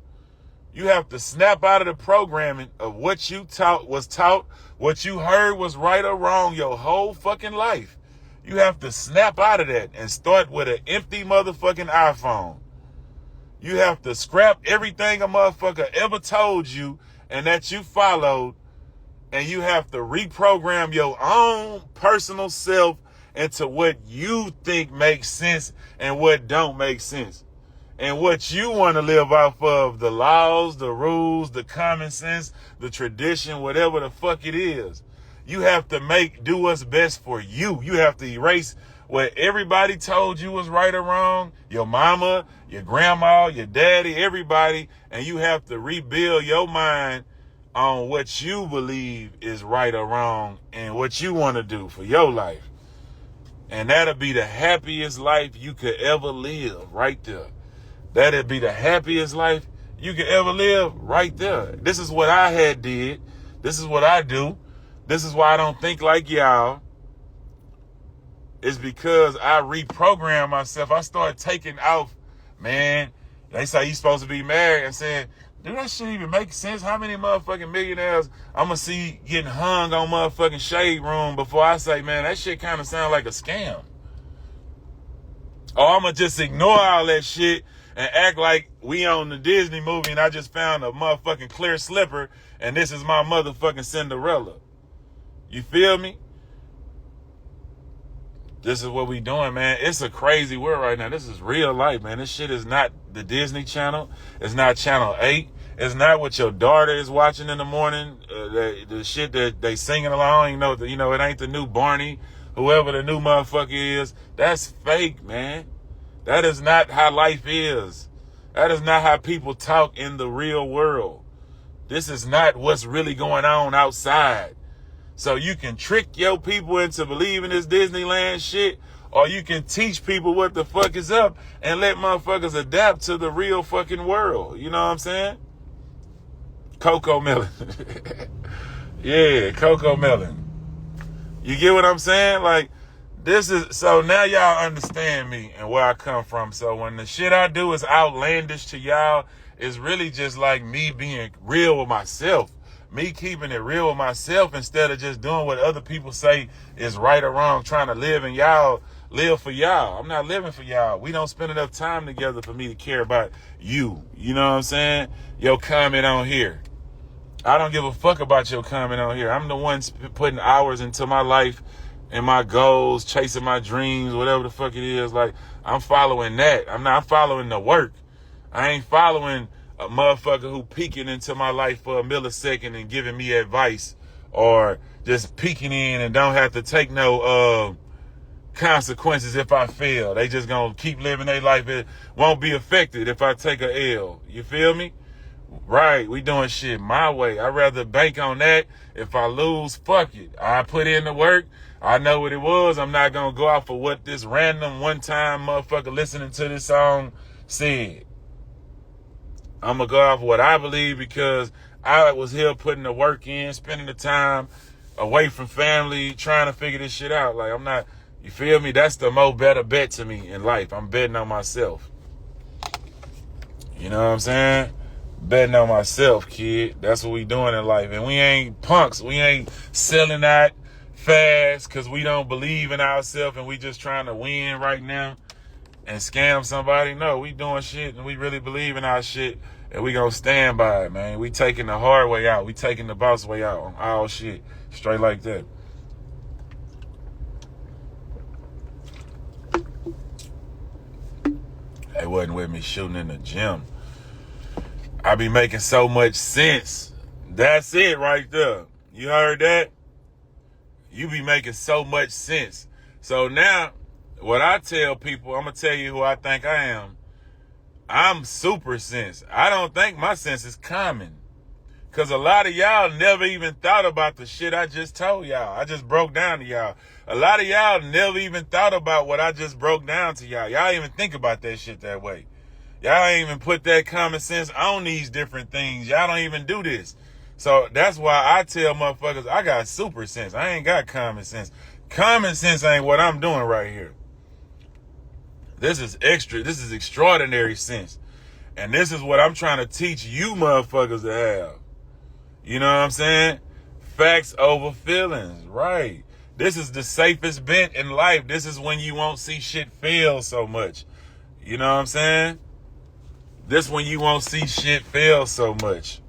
You have to snap out of the programming of what you was taught, what you heard was right or wrong your whole fucking life. You have to snap out of that and start with an empty motherfucking iPhone. You have to scrap everything a motherfucker ever told you and that you followed, and you have to reprogram your own personal self into what you think makes sense and what don't make sense. And what you want to live off of, the laws, the rules, the common sense, the tradition, whatever the fuck it is. You have to do what's best for you. You have to erase what everybody told you was right or wrong, your mama, your grandma, your daddy, everybody, and you have to rebuild your mind on what you believe is right or wrong and what you want to do for your life. And that'll be the happiest life you could ever live right there. That'd be the happiest life you could ever live right there. This is what I had did. This is what I do. This is why I don't think like y'all. It's because I reprogrammed myself. I started taking off, man. They say you supposed to be married and saying, do that shit even make sense? How many motherfucking millionaires I'm going to see getting hung on motherfucking Shade Room before I say, man, that shit kind of sound like a scam? Or I'm going to just ignore all that shit and act like we on the Disney movie and I just found a motherfucking clear slipper and this is my motherfucking Cinderella. You feel me? This is what we doing, man. It's a crazy world right now. This is real life, man. This shit is not the Disney Channel. It's not Channel 8. It's not what your daughter is watching in the morning. The shit that they singing along. It ain't the new Barney, whoever the new motherfucker is. That's fake, man. That is not how life is. That is not how people talk in the real world. This is not what's really going on outside. So you can trick your people into believing this Disneyland shit, or you can teach people what the fuck is up and let motherfuckers adapt to the real fucking world. You know what I'm saying? Coco Melon. Yeah, Coco Melon. You get what I'm saying? Like, so now y'all understand me and where I come from. So when the shit I do is outlandish to y'all, it's really just like me being real with myself. Me keeping it real with myself instead of just doing what other people say is right or wrong, trying to live and y'all live for y'all. I'm not living for y'all. We don't spend enough time together for me to care about you. You know what I'm saying? Your comment on here. I don't give a fuck about your comment on here. I'm the one putting hours into my life and my goals, chasing my dreams, whatever the fuck it is. Like, I'm following that. I'm not following the work. I ain't following a motherfucker who peeking into my life for a millisecond and giving me advice, or just peeking in and don't have to take no consequences if I fail. They just gonna keep living their life. It won't be affected if I take a L. You feel me? Right, we doing shit my way. I'd rather bank on that. If I lose, fuck it. I put in the work. I know what it was. I'm not gonna go out for what this random one-time motherfucker listening to this song said. I'm gonna go off what I believe because I was here putting the work in, spending the time away from family, trying to figure this shit out. Like, I'm not, you feel me? That's the better bet to me in life. I'm betting on myself. You know what I'm saying? Betting on myself, kid. That's what we doing in life. And we ain't punks. We ain't selling out fast because we don't believe in ourselves and we just trying to win right now and scam somebody. No, we doing shit and we really believe in our shit and we gonna stand by it, man. We taking the hard way out. We taking the boss way out on all shit. Straight like that. They wasn't with me shooting in the gym. I be making so much sense. That's it right there. You heard that? You be making so much sense. So now, what I tell people, I'm going to tell you who I think I am. I'm super sense. I don't think my sense is common. Because a lot of y'all never even thought about the shit I just told y'all. I just broke down to y'all. A lot of y'all never even thought about what I just broke down to y'all. Y'all even think about that shit that way. Y'all ain't even put that common sense on these different things. Y'all don't even do this. So that's why I tell motherfuckers I got super sense. I ain't got common sense. Common sense ain't what I'm doing right here. This is extra. This is extraordinary sense. And this is what I'm trying to teach you motherfuckers to have. You know what I'm saying? Facts over feelings. Right. This is the safest bet in life. This is when you won't see shit fail so much. You know what I'm saying? This when you won't see shit fail so much.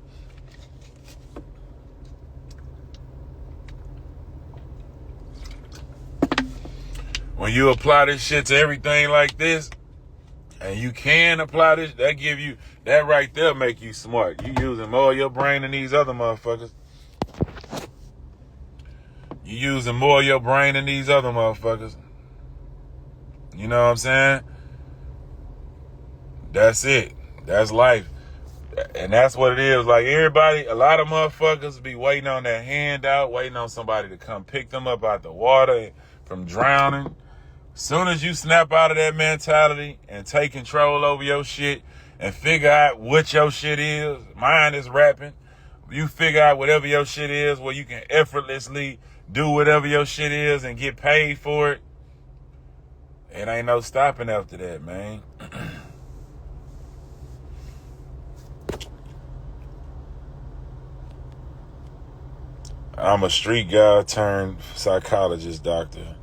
When you apply this shit to everything like this, and you can apply this, that give you, that right there make you smart. You using more of your brain than these other motherfuckers. You using more of your brain than these other motherfuckers. You know what I'm saying? That's it. That's life. And that's what it is. Like everybody, a lot of motherfuckers be waiting on that handout, waiting on somebody to come pick them up out the water from drowning. Soon as you snap out of that mentality and take control over your shit and figure out what your shit is, mine is rapping. You figure out whatever your shit is where you can effortlessly do whatever your shit is and get paid for it. It ain't no stopping after that, man. I'm a street guy turned psychologist doctor.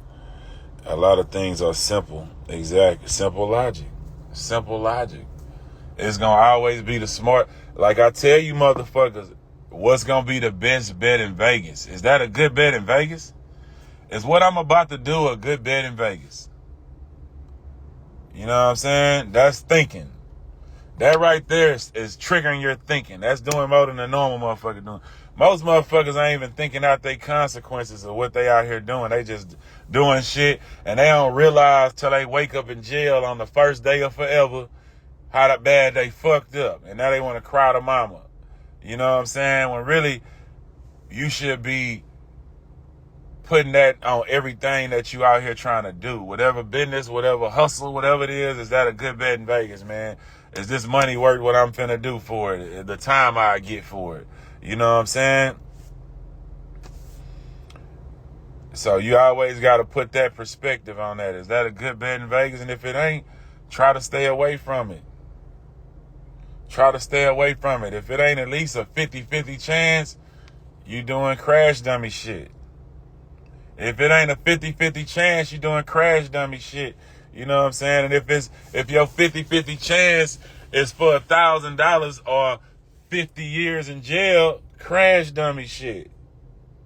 A lot of things are simple. Exactly. Simple logic. Simple logic. It's going to always be the smart. Like I tell you motherfuckers, what's going to be the best bet in Vegas? Is that a good bet in Vegas? Is what I'm about to do a good bet in Vegas? You know what I'm saying? That's thinking. That right there is triggering your thinking. That's doing more than a normal motherfucker doing. Most motherfuckers ain't even thinking out their consequences of what they out here doing. They just doing shit, and they don't realize till they wake up in jail on the first day of forever how bad they fucked up. And now they want to cry to mama. You know what I'm saying? When really, you should be putting that on everything that you out here trying to do. Whatever business, whatever hustle, whatever it is that a good bet in Vegas, man? Is this money worth what I'm finna do for it? The time I get for it? You know what I'm saying? So you always got to put that perspective on that. Is that a good bet in Vegas? And if it ain't, try to stay away from it. Try to stay away from it. If it ain't at least a 50-50 chance, you doing crash dummy shit. If it ain't a 50-50 chance, you doing crash dummy shit. You know what I'm saying? And if your 50-50 chance is for $1,000 or 50 years in jail, crash dummy shit.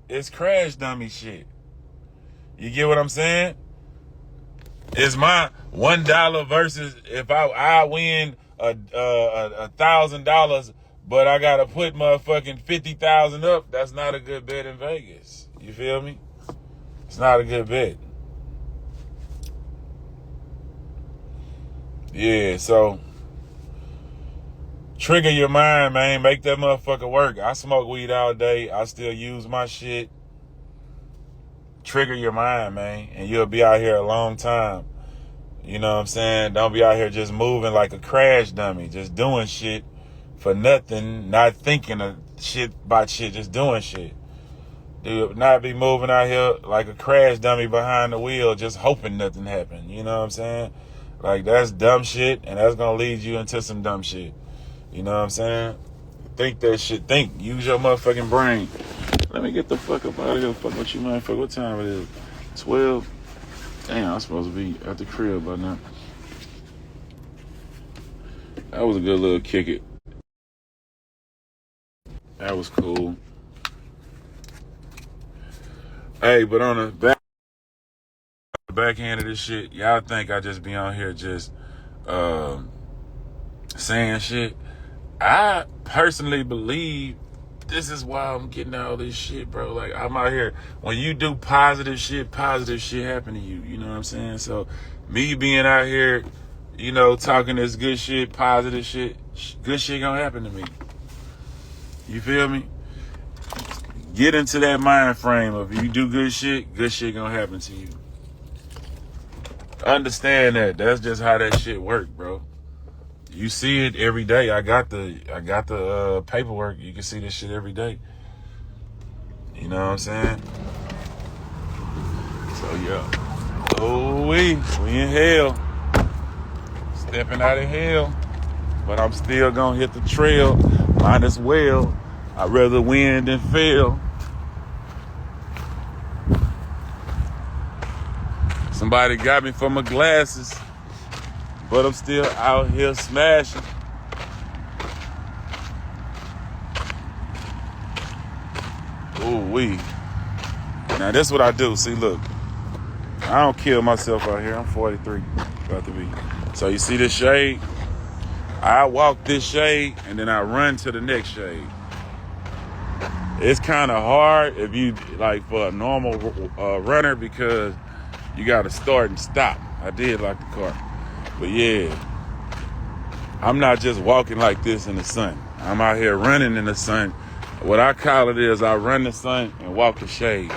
It's crash dummy shit. You get what I'm saying? It's my $1 versus if I win $1,000, but I gotta put motherfucking 50,000 up. That's not a good bet in Vegas. You feel me? It's not a good bet. Yeah, so Trigger your mind, man. Make that motherfucker work. I smoke weed all day. I still use my shit. Trigger your mind, man. And you'll be out here a long time. You know what I'm saying? Don't be out here just moving like a crash dummy. Just doing shit for nothing. Not thinking of shit about shit. Just doing shit. Do not be moving out here like a crash dummy behind the wheel just hoping nothing happen. You know what I'm saying? Like, that's dumb shit. And that's going to lead you into some dumb shit. You know what I'm saying? Think that shit. Think. Use your motherfucking brain. Let me get the fuck up out of here. Fuck what you motherfucker. What time it is? 12? Damn, I'm supposed to be at the crib by now. That was a good little kick it. That was cool. Hey, but on the backhand of this shit, y'all think I just be on here just saying shit. I personally believe this is why I'm getting all this shit, bro. Like, I'm out here. When you do positive shit happen to you. You know what I'm saying? So, me being out here, you know, talking this good shit, positive shit, good shit gonna happen to me. You feel me? Get into that mind frame of you do good shit gonna happen to you. Understand that. That's just how that shit work, bro. You see it every day. I got the paperwork. You can see this shit every day. You know what I'm saying? So yeah. Oh, we in hell. Stepping out of hell. But I'm still gonna hit the trail. Might as well. I'd rather win than fail. Somebody got me for my glasses, but I'm still out here smashing. Ooh-wee. Now, this is what I do. See, look. I don't kill myself out here. I'm 43, about to be. So, you see this shade? I walk this shade, and then I run to the next shade. It's kind of hard if you, like, for a normal runner because you got to start and stop. I did like the car. But, yeah, I'm not just walking like this in the sun. I'm out here running in the sun. What I call it is I run the sun and walk the shade.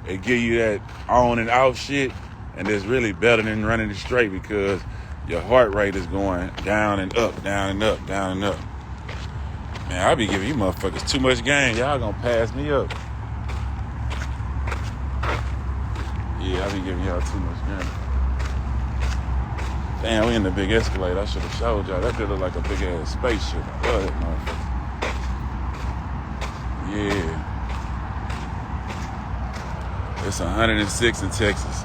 It give you that on and out shit, and it's really better than running it straight because your heart rate is going down and up, down and up, down and up. Man, I be giving you motherfuckers too much game. Y'all gonna pass me up. Yeah, I be giving y'all too much game. Damn, we in the big Escalade. I should have showed y'all. That did look like a big ass spaceship. I love that motherfucker. Yeah. It's 106 in Texas.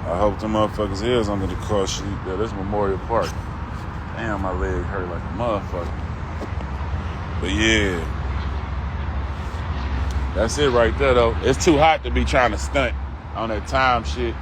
I hope the motherfuckers is under the car sheet. Yeah, this Memorial Park. Damn, my leg hurt like a motherfucker. But yeah. That's it right there, though. It's too hot to be trying to stunt on that time shit.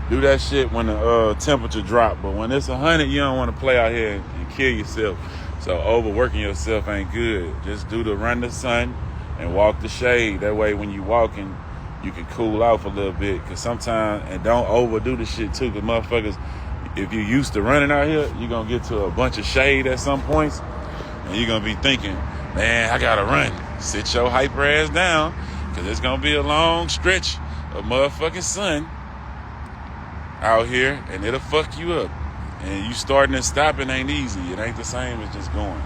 Do that shit when the temperature drop. But when it's 100, you don't want to play out here and kill yourself. So overworking yourself ain't good. Just do the run the sun and walk the shade. That way when you walking, you can cool off a little bit. Because sometimes, and don't overdo the shit too. Because motherfuckers, if you used to running out here, you're going to get to a bunch of shade at some points. And you're going to be thinking, man, I got to run. Sit your hyper ass down. Because it's going to be a long stretch of motherfucking sun out here. And it'll fuck you up. And you starting and stopping ain't easy. It ain't the same as just going.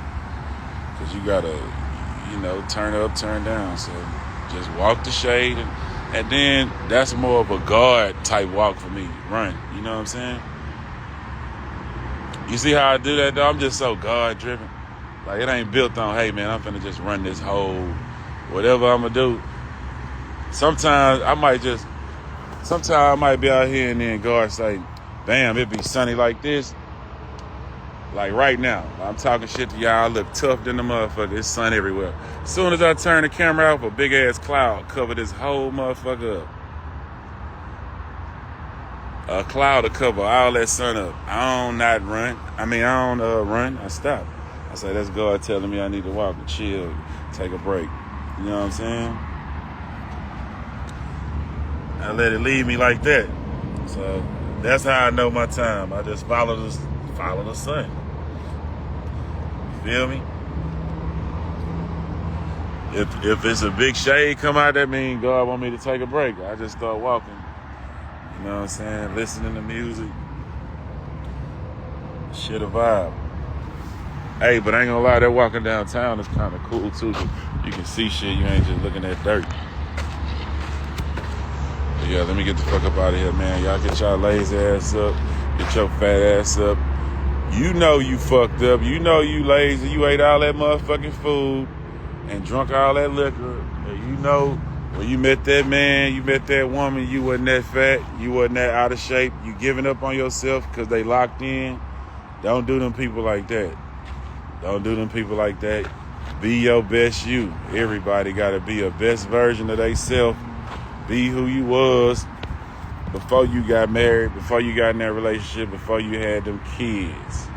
Because you got to, you know, turn up, turn down. So just walk the shade. And then that's more of a guard type walk for me. Run. You know what I'm saying? You see how I do that, though? I'm just so guard driven. Like, it ain't built on, hey, man, I'm finna just run this whole whatever I'm going to do. Sometimes I might be out here and then guard say, damn, it be sunny like this. Like right now, I'm talking shit to y'all. I look tough than the motherfucker. It's sun everywhere. As soon as I turn the camera off, a big ass cloud cover this whole motherfucker up. A cloud to cover all that sun up. I don't run. I stop. I say, that's God telling me I need to walk and chill, take a break. You know what I'm saying? I let it leave me like that. So That's how I know my time. I just follow the sun. You feel me? If it's a big shade come out, that means God want me to take a break. I just start walking. You know what I'm saying? Listening to music. Shit a vibe. Hey, but I ain't gonna lie, that walking downtown is kind of cool too. You can see shit, you ain't just looking at dirt. But yeah, let me get the fuck up out of here, man. Y'all get y'all lazy ass up. Get your fat ass up. You know you fucked up. You know you lazy. You ate all that motherfucking food and drunk all that liquor. And you know when you met that man, you met that woman, you wasn't that fat. You wasn't that out of shape. You giving up on yourself because they locked in. Don't do them people like that. Don't do them people like that. Be your best you. Everybody got to be a best version of themselves. Be who you was before you got married, before you got in that relationship, before you had them kids.